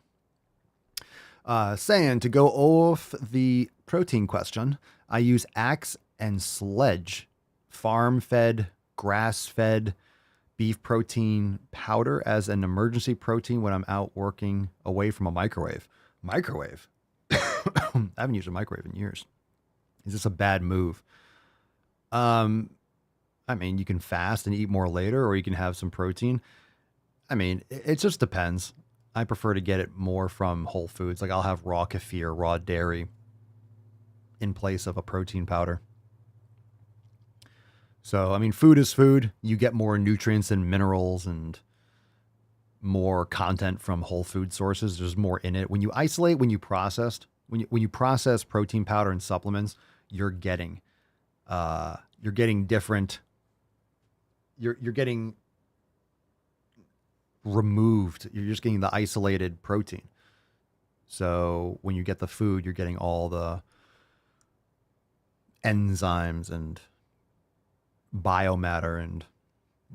Sayan, to go off the protein question, I use Axe and Sledge, farm-fed, grass-fed beef protein powder as an emergency protein when I'm out working away from a microwave. Microwave? I haven't used a microwave in years. Is this a bad move? I mean, you can fast and eat more later, or you can have some protein. I mean, it just depends. I prefer to get it more from Whole Foods. Like I'll have raw kefir, raw dairy in place of a protein powder. So, I mean, food is food. You get more nutrients and minerals and more content from whole food sources. There's more in it. When you isolate, when you process protein powder and supplements, you're getting different. You're getting removed. You're just getting the isolated protein. So when you get the food, you're getting all the enzymes and biomatter and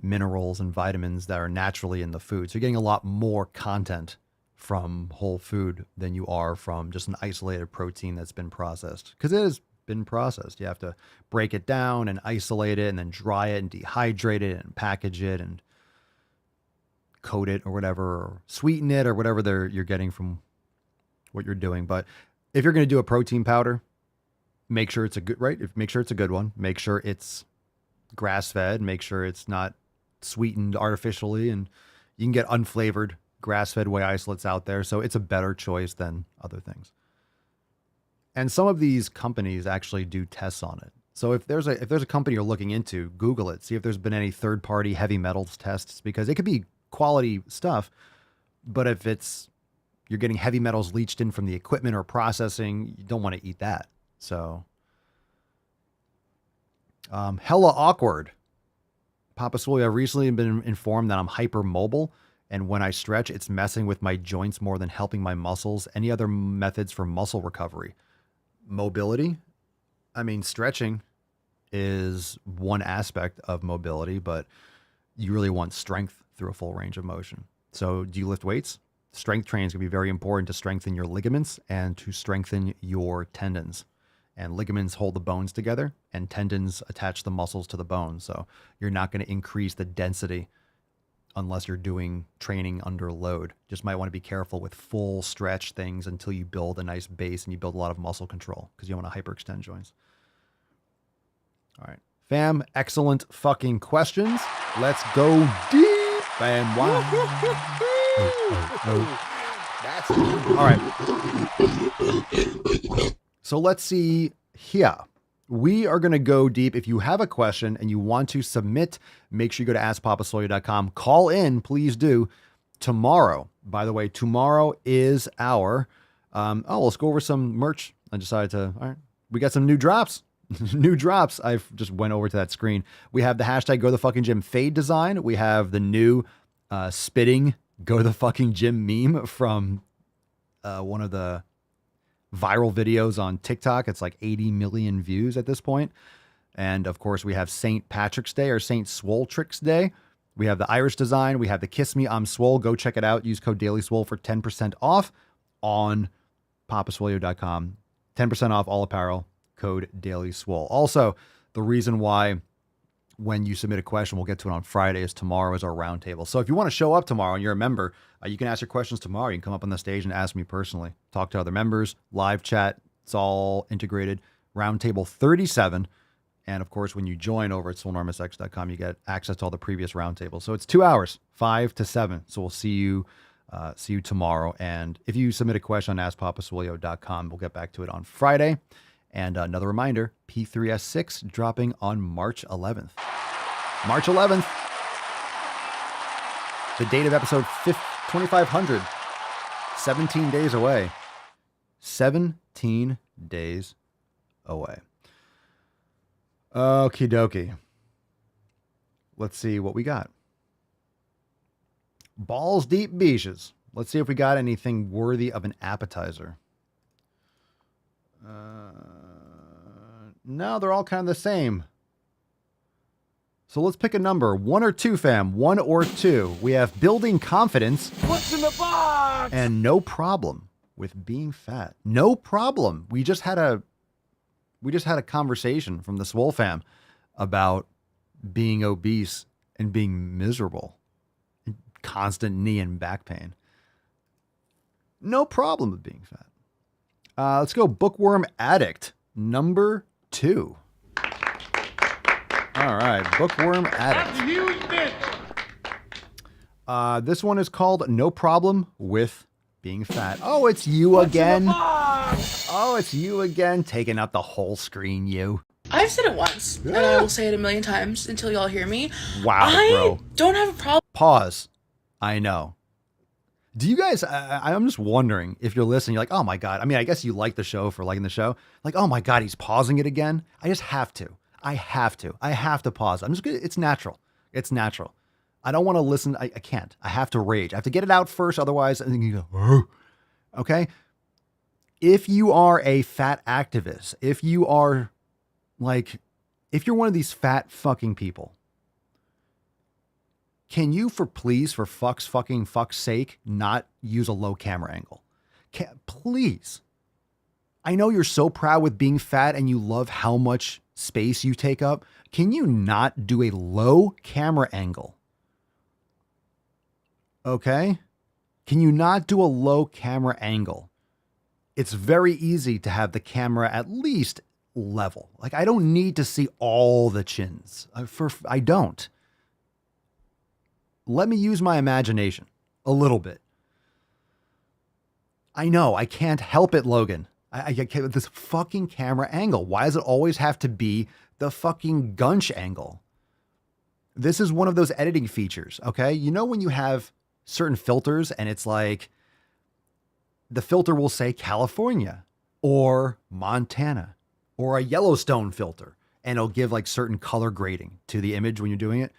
minerals and vitamins that are naturally in the food. So you're getting a lot more content from whole food than you are from just an isolated protein that's been processed. Because it has been processed. You have to break it down and isolate it and then dry it and dehydrate it and package it and coat it or whatever, or sweeten it or whatever you're getting from what you're doing. But if you're going to do a protein powder, make sure it's a good, right? Make sure it's a good one. Make sure it's grass-fed. Make sure it's not sweetened artificially, and you can get unflavored grass-fed whey isolates out there. So it's a better choice than other things. And some of these companies actually do tests on it. So if there's a company you're looking into, Google it, see if there's been any third-party heavy metals tests, because it could be quality stuff, but if you're getting heavy metals leached in from the equipment or processing, you don't want to eat that. So hella awkward. Papa Swole, I've recently been informed that I'm hypermobile, and when I stretch, it's messing with my joints more than helping my muscles. Any other methods for muscle recovery? Mobility? I mean, stretching is one aspect of mobility, but you really want strength through a full range of motion. So do you lift weights? Strength training is going to be very important to strengthen your ligaments and to strengthen your tendons. And ligaments hold the bones together, and tendons attach the muscles to the bones. So you're not going to increase the density unless you're doing training under load. Just might want to be careful with full stretch things until you build a nice base and you build a lot of muscle control, because you don't want to hyperextend joints. All right. Fam, excellent fucking questions. Let's go deep and wide. All right. So let's see here. We are going to go deep. If you have a question and you want to submit, make sure you go to askpapasawyer.com. Call in, please do. Tomorrow, by the way, tomorrow is our, let's go over some merch. I decided to, all right, we got some new drops. New drops. I've just went over to that screen. We have the hashtag Go the Fucking Gym fade design. We have the new spitting Go the Fucking Gym meme from one of the viral videos on TikTok. It's like 80 million views at this point. And of course, we have St. Patrick's Day or St. Swole Tricks Day. We have the Irish design. We have the Kiss Me, I'm Swole. Go check it out. Use code Daily Swole for 10% off on papaswolio.com. 10% off all apparel. Code Daily Swole. Also, the reason why when you submit a question, we'll get to it on Friday, is tomorrow is our roundtable. So if you want to show up tomorrow and you're a member, you can ask your questions tomorrow. You can come up on the stage and ask me personally. Talk to other members, live chat. It's all integrated. Roundtable 37. And of course, when you join over at swolenormousx.com, you get access to all the previous roundtables. So it's 2 hours, 5 to 7. So we'll see you tomorrow. And if you submit a question on askpapaswolio.com, we'll get back to it on Friday. And another reminder, P3S6 dropping on March 11th. March 11th. The date of episode 2500. 17 days away. 17 days away. Okie dokie. Let's see what we got. Balls deep beaches. Let's see if we got anything worthy of an appetizer. No, they're all kind of the same. So let's pick a number. 1 or 2, fam. 1 or 2. We have building confidence. What's in the box? And no problem with being fat. No problem. We just had a conversation from the Swole fam about being obese and being miserable. Constant knee and back pain. No problem with being fat. Let's go bookworm addict number 2. All right, bookworm addict. That's a huge bitch. This one is called No Problem with Being Fat. Oh, it's you again. Oh, it's you again. Taking up the whole screen, you. I've said it once, and I will say it a million times until y'all hear me. Wow, bro. I don't have a problem. Pause. I know. Do you guys, I'm just wondering if you're listening, you're like, oh my God. I mean, I guess you like the show for liking the show. Like, oh my God, he's pausing it again. I just have to. I have to pause. I'm just gonna, it's natural. It's natural. I don't want to listen. I can't. I have to rage. I have to get it out first. Otherwise, I think you go, oh. Okay. If you are a fat activist, if you're one of these fat fucking people, can you, for fuck's sake, not use a low camera angle? Please. I know you're so proud with being fat and you love how much space you take up. Can you not do a low camera angle? Okay? Can you not do a low camera angle? It's very easy to have the camera at least level. Like, I don't need to see all the chins. I don't. Let me use my imagination a little bit. I know, I can't help it, Logan. I can't with this fucking camera angle. Why does it always have to be the fucking gunch angle? This is one of those editing features, okay? You know when you have certain filters and it's like the filter will say California or Montana or a Yellowstone filter, and it'll give like certain color grading to the image when you're doing it.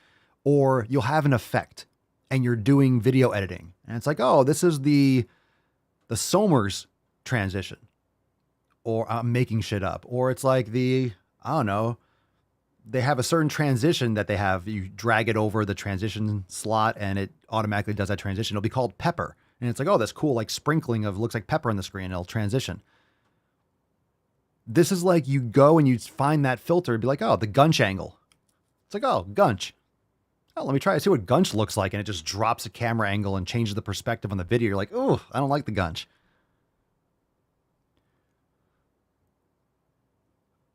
Or you'll have an effect and you're doing video editing and it's like, oh, this is the Somers transition. Or I'm making shit up. Or it's like I don't know, they have a certain transition that they have. You drag it over the transition slot and it automatically does that transition. It'll be called pepper. And it's like, oh, that's cool. Like sprinkling of, looks like pepper on the screen. And it'll transition. This is like you go and you find that filter and be like, oh, the gunch angle. It's like, oh, gunch. Oh, let me try to see what gunch looks like. And it just drops a camera angle and changes the perspective on the video. You're like, oh, I don't like the gunch.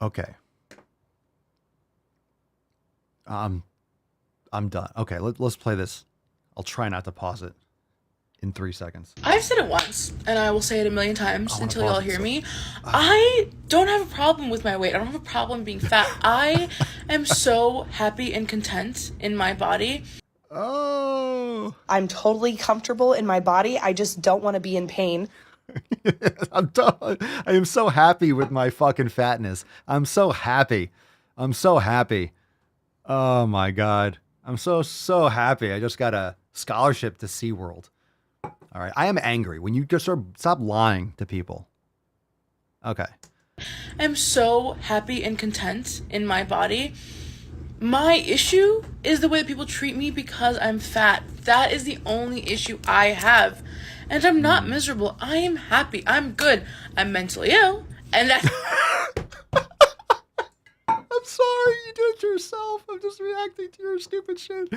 Okay. I'm done. Okay, let's play this. I'll try not to pause it in 3 seconds. I've said it once, and I will say it a million times until y'all hear me. I don't have a problem with my weight. I don't have a problem being fat. I am so happy and content in my body. Oh. I'm totally comfortable in my body. I just don't want to be in pain. I am so happy with my fucking fatness. I'm so happy. Oh my God. I'm so happy. I just got a scholarship to SeaWorld. All right. I am angry when you just stop lying to people. Okay. I'm so happy and content in my body. My issue is the way that people treat me because I'm fat. That is the only issue I have. And I'm not miserable. I am happy. I'm good. I'm mentally ill. And that's... I'm sorry. You did it yourself. I'm just reacting to your stupid shit.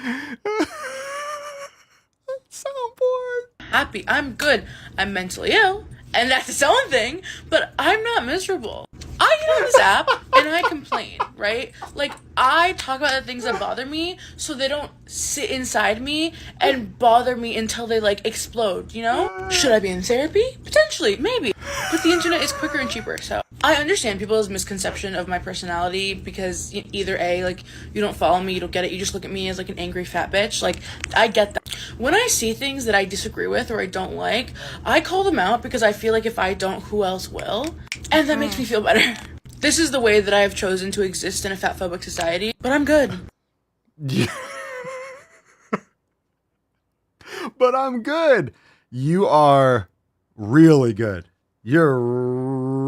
I'm so bored. Happy. I'm good. I'm mentally ill. And that's its own thing. But I'm not miserable. I get on this app and I complain, right? Like, I talk about the things that bother me so they don't sit inside me and bother me until they, like, explode, you know? Should I be in therapy? Potentially, maybe. But the internet is quicker and cheaper, so. I understand people's misconception of my personality because either A, like, you don't follow me, you don't get it, you just look at me as, like, an angry fat bitch. Like, I get that. When I see things that I disagree with or I don't like, I call them out because I feel like if I don't, who else will? And that makes me feel better. This is the way that I have chosen to exist in a fatphobic society, but I'm good. But I'm good. You are really good. You're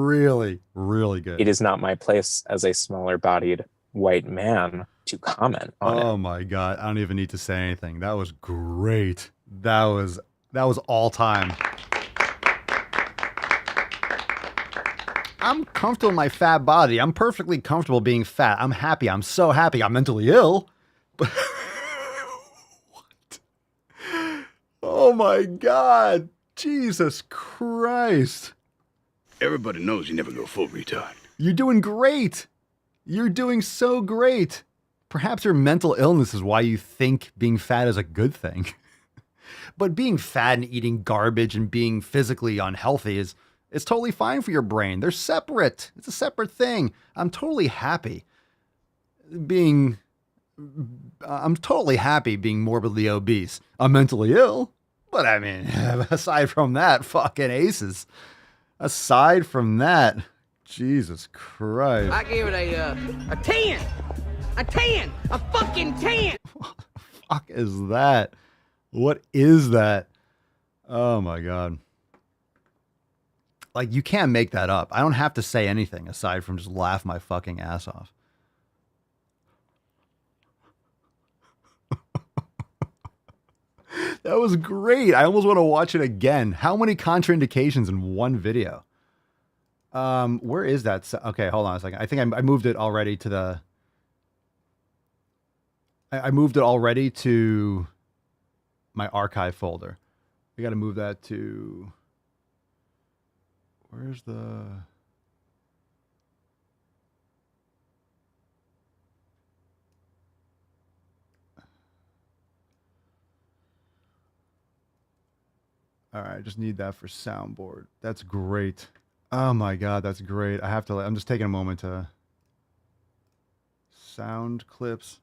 really, really good. It is not my place as a smaller-bodied white man to comment on it. Oh my God. I don't even need to say anything. That was great. That was all time. I'm comfortable in my fat body. I'm perfectly comfortable being fat. I'm happy. I'm so happy. I'm mentally ill. But what? Oh my God. Jesus Christ. Everybody knows you never go full retard. You're doing great. You're doing so great. Perhaps your mental illness is why you think being fat is a good thing. But being fat and eating garbage and being physically unhealthy is totally fine for your brain. They're separate. It's a separate thing. I'm totally happy being morbidly obese. I'm mentally ill. But I mean, aside from that, fucking aces. Aside from that, Jesus Christ. I give it a 10. A 10. A fucking 10. What the fuck is that? What is that? Oh my God. Like, you can't make that up. I don't have to say anything aside from just laugh my fucking ass off. That was great. I almost want to watch it again. How many contraindications in one video? Where is that? Okay, hold on a second. I think I moved it already to the... I moved it already to my archive folder. I got to move that to... Where's the... All right, I just need that for soundboard. That's great. Oh my God, that's great. I have to... I'm just taking a moment to... Sound clips.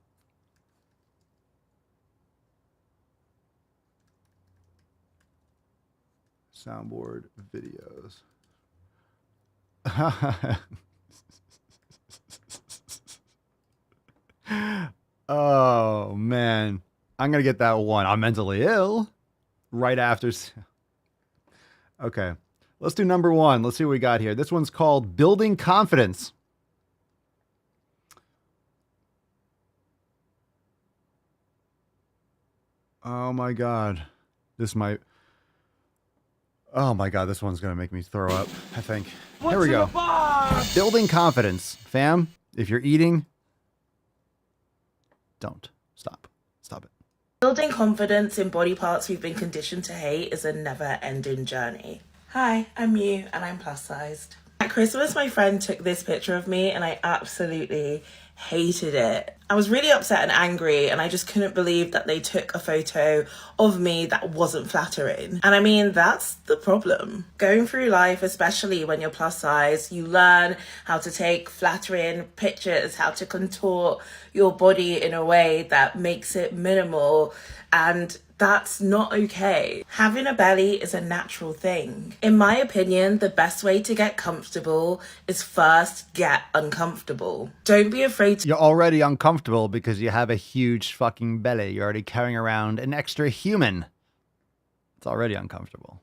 Soundboard videos. Oh man, I'm gonna get that one. I'm mentally ill right after. Okay, let's do number one. Let's see what we got here. This one's called Building Confidence. Oh my God, this might... Oh my God, this one's gonna make me throw up, I think. Here we go. Building confidence. Fam, if you're eating, don't. Stop. Stop it. Building confidence in body parts we've been conditioned to hate is a never-ending journey. Hi, I'm Mew, and I'm plus-sized. At Christmas, my friend took this picture of me, and I absolutely hated it. I was really upset and angry, and I just couldn't believe that they took a photo of me that wasn't flattering. And I mean, that's the problem. Going through life, especially when you're plus size, you learn how to take flattering pictures, how to contort your body in a way that makes it minimal, and that's not okay. Having a belly is a natural thing. In my opinion, the best way to get comfortable is first get uncomfortable. Don't be afraid to... You're already uncomfortable because you have a huge fucking belly. You're already carrying around an extra human. It's already uncomfortable.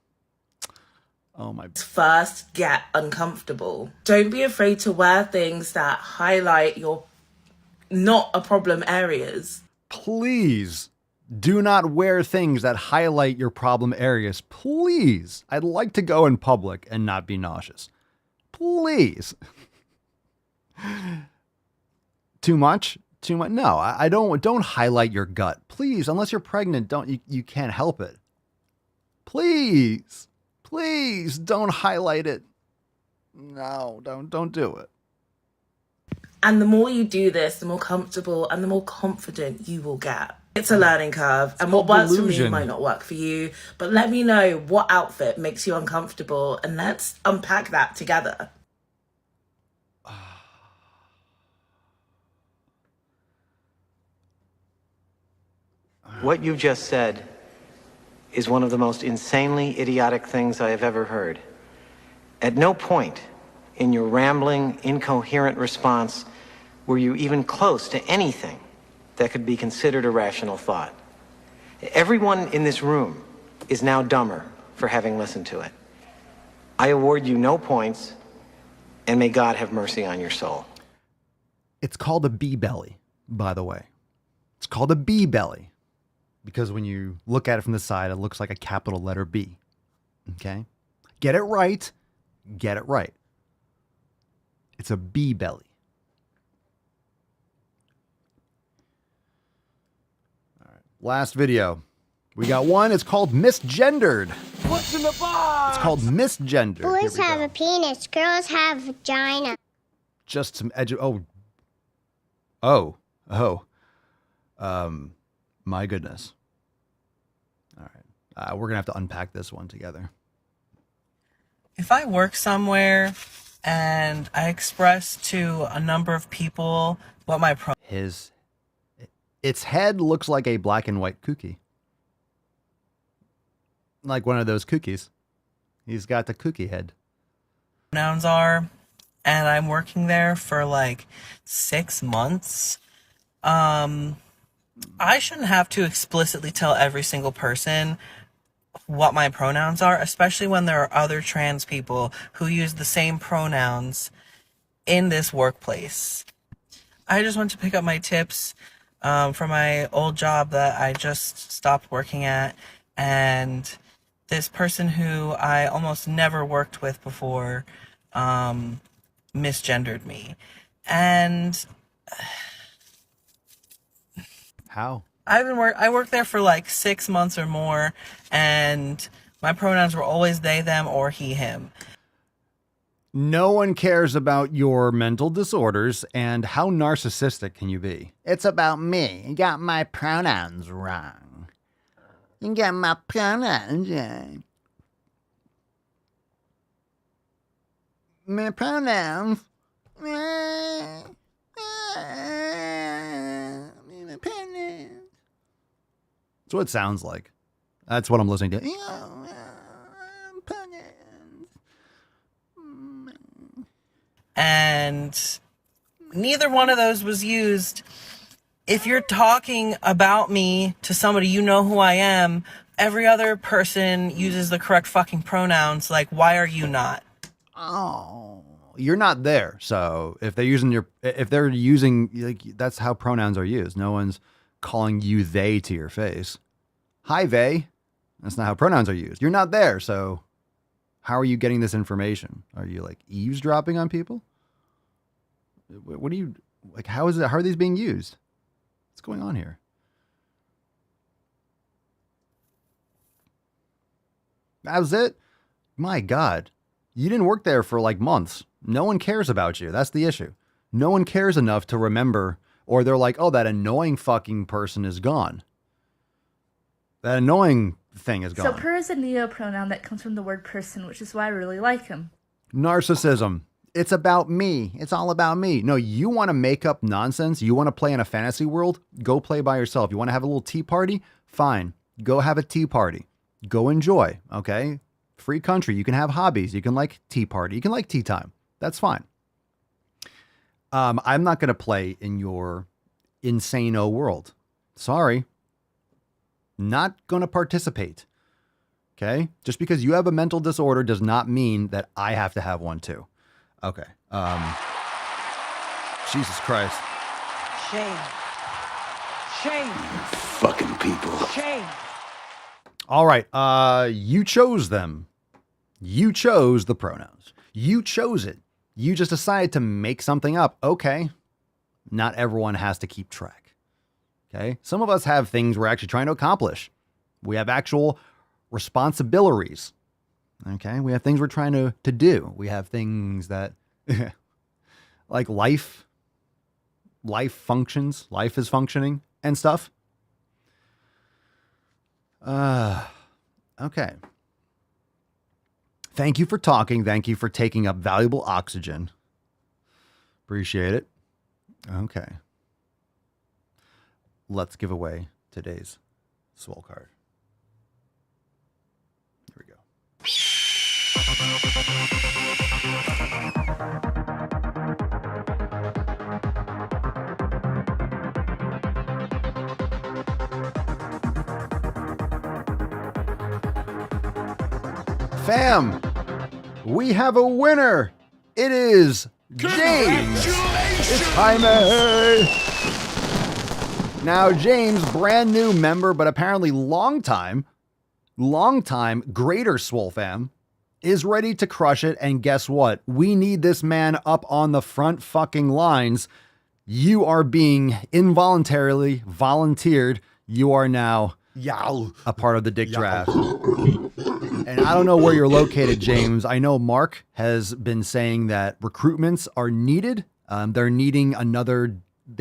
Oh my... First get uncomfortable. Don't be afraid to wear things that highlight your not a problem areas. Please. Do not wear things that highlight your problem areas. Please. I'd like to go in public and not be nauseous. Please. Too much? Too much? No, I don't highlight your gut. Please, unless you're pregnant, you can't help it. Please. Please don't highlight it. No, don't do it. And the more you do this, the more comfortable and the more confident you will get. It's a learning curve, and what works for me might not work for you, but let me know what outfit makes you uncomfortable, and let's unpack that together. What you just said is one of the most insanely idiotic things I have ever heard. At no point in your rambling, incoherent response were you even close to anything that could be considered a rational thought. Everyone in this room is now dumber for having listened to it. I award you no points, and may God have mercy on your soul. It's called a bee belly, by the way. It's called a bee belly because when you look at it from the side, it looks like a capital letter B. Okay? Get it right. Get it right. It's a bee belly. All right. Last video. We got one. It's called Misgendered. What's in the box? It's called Misgendered. Boys have a penis, girls have a vagina. Just some my goodness. All right. We're going to have to unpack this one together. If I work somewhere and I express to a number of people what my its head looks like a black and white cookie. Like one of those cookies. He's got the cookie head. Pronouns are, and I'm working there for like 6 months. I shouldn't have to explicitly tell every single person what my pronouns are, especially when there are other trans people who use the same pronouns in this workplace. I just went to pick up my tips from my old job that I just stopped working at, and this person who I almost never worked with before misgendered me. And how? I worked there for like 6 months or more, and my pronouns were always they, them, or he, him. No one cares about your mental disorders, and how narcissistic can you be? It's about me. You got my pronouns wrong. You got my pronouns wrong. My pronouns. My pronouns. That's what it sounds like. That's what I'm listening to. And neither one of those was used. If you're talking about me to somebody you know who I am, every other person uses the correct fucking pronouns. Like, why are you not? Oh, you're not there. So if they're using, like, that's how pronouns are used. No one's calling you they to your face. Hi, they. That's not how pronouns are used. You're not there. So how are you getting this information? Are you like eavesdropping on people? What do you like? How are these being used? What's going on here? That was it? My God. You didn't work there for like months. No one cares about you. That's the issue. No one cares enough to remember, or they're like, oh, that annoying fucking person is gone. That annoying thing is gone. So per is a neo-pronoun that comes from the word person, which is why I really like him. Narcissism. It's about me. It's all about me. No, you want to make up nonsense. You want to play in a fantasy world? Go play by yourself. You want to have a little tea party? Fine. Go have a tea party. Go enjoy. Okay? Free country. You can have hobbies. You can like tea party. You can like tea time. That's fine. I'm not going to play in your insane-o world. Sorry. Not going to participate. Okay? Just because you have a mental disorder does not mean that I have to have one too. Okay. Jesus Christ. Shame. Shame. Fucking people. Shame. All right. You chose them. You chose the pronouns. You chose it. You just decided to make something up. Okay. Not everyone has to keep track. Okay. Some of us have things we're actually trying to accomplish. We have actual responsibilities. Okay. We have things we're trying to do. We have things that like life functions, life is functioning and stuff. Okay. Thank you for talking. Thank you for taking up valuable oxygen. Appreciate it. Okay. Let's give away today's Swole card. Here we go. Fam, we have a winner. It is James. It's Jaime. Now, James, brand new member, but apparently long time Greater Swole fam, is ready to crush it. And guess what? We need this man up on the front fucking lines. You are being involuntarily volunteered. You are now a part of the Dick Draft. And I don't know where you're located, James. I know Mark has been saying that recruitments are needed. They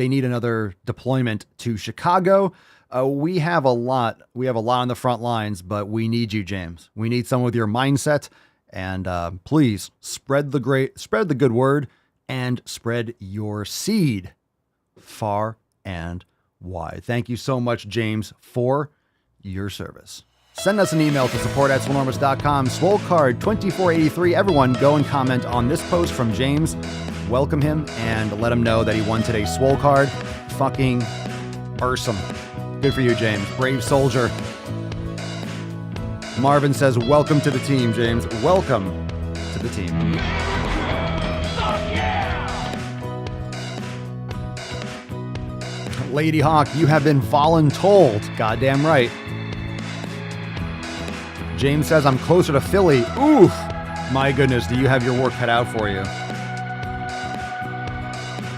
need another deployment to Chicago. We have a lot on the front lines, but we need you, James. We need someone with your mindset. And please spread the good word and spread your seed far and wide. Thank you so much, James, for your service. Send us an email to support@swolenormous.com. Swolecard2483. Everyone go and comment on this post from James. Welcome him and let him know that he won today's Swole card. Fucking awesome. Good for you, James. Brave soldier. Marvin says, welcome to the team, James. Welcome to the team. Lady Hawk, you have been voluntold. Goddamn right. James says, I'm closer to Philly. Oof. My goodness, do you have your work cut out for you?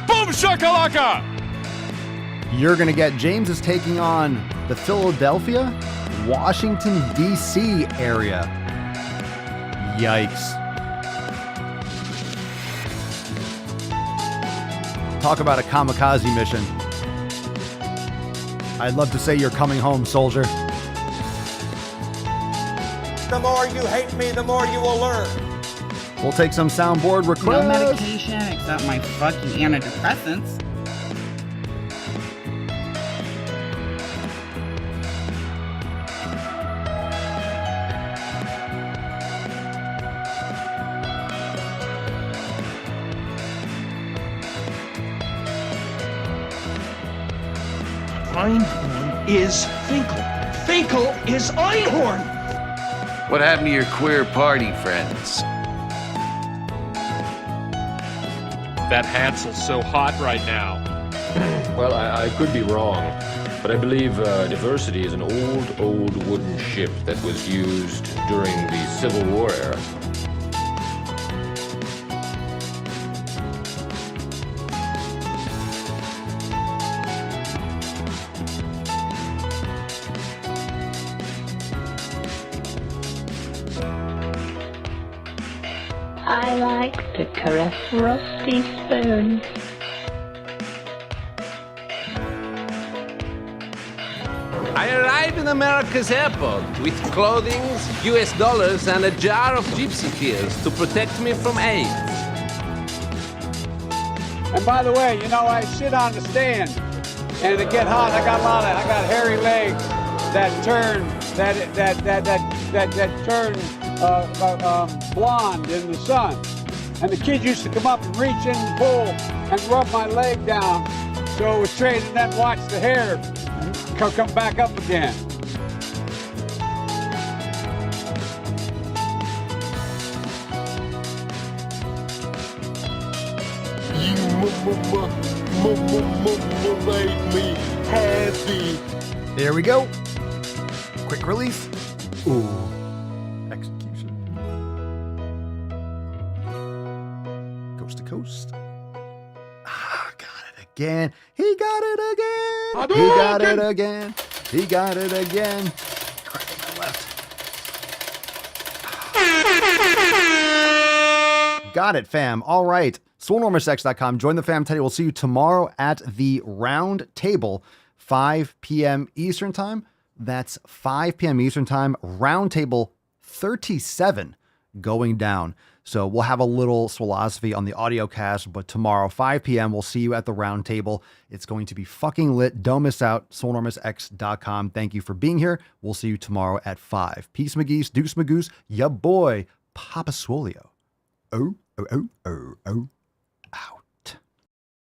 Boom shakalaka! You're going to get, James is taking on the Philadelphia, Washington, D.C. area. Yikes. Talk about a kamikaze mission. I'd love to say you're coming home, soldier. The more you hate me, the more you will learn. We'll take some soundboard requests. No medication except my fucking antidepressants. Einhorn is Finkel. Finkel is Einhorn. What happened to your queer party friends? That Hansel's so hot right now. Well, I could be wrong, but I believe diversity is an old wooden ship that was used during the Civil War era. I like to caress rusty spoons. I arrived in America's airport with clothing, US dollars, and a jar of gypsy tears to protect me from AIDS. And by the way, you know, I sit on the stand, and to get hot, I got hairy legs that turn blonde in the sun. And the kids used to come up and reach in and pull and rub my leg down so it was straight, and then watch the hair come back up again. You make me happy. There we go. Quick release. Ooh. Execution. Coast to coast. Got it again. He got it again. He got it again. He got it again. Cracking my left. Got it, fam. All right. SwoleNormousX.com. Join the fam today. We'll see you tomorrow at the round table, 5 p.m. Eastern time. That's 5 p.m. Eastern time. Round table 37 going down. So we'll have a little Swolosophy on the audio cast, but tomorrow, 5 p.m., we'll see you at the round table. It's going to be fucking lit. Don't miss out. SwoleNormousX.com. Thank you for being here. We'll see you tomorrow at 5. Peace, McGeese. Deuce, Magoose. Ya boy, Papa Swolio. Oh.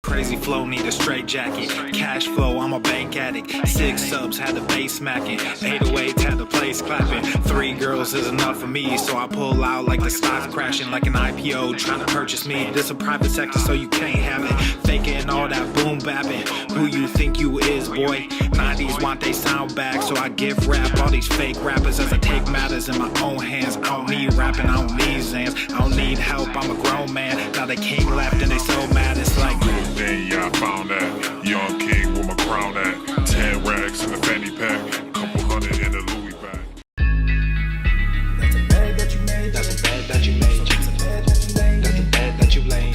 Crazy flow, need a straight jacket. Cash flow, I'm a bank addict. 6 subs, had the bass smacking. 808, had the place clapping. 3 girls $100 is enough for me. So I pull out like the stock crashing like an IPO trying to purchase me. This a private sector, so you can't have it. Faking all that boom bapping. Who you think you is, boy? 90s want they sound back, so I give rap all these fake rappers as I take matters in my own hands. I don't need rapping, I don't need Zans, I don't need help, I'm a grown man. Now they king left and they so mad, it's like then yeah, I found that young king with my crown at 10 racks in the fanny pack, couple hundred in the Louis bag. that's a bed that you made, that's a bed that you made, that's a bed that you laid, that's a bed that you laid.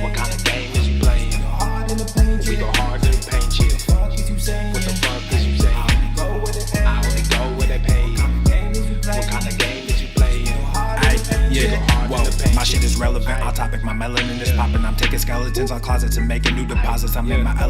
What kind of game is you playing? We go hard in the paint, yeah. What the fuck is you saying? I only go where they pay. What kind of game is you playing? Yeah, whoa, my shit is relevant. Off topic, my melanin is popping. I'm taking skeletons on closets and making new deposits. I'm in my element.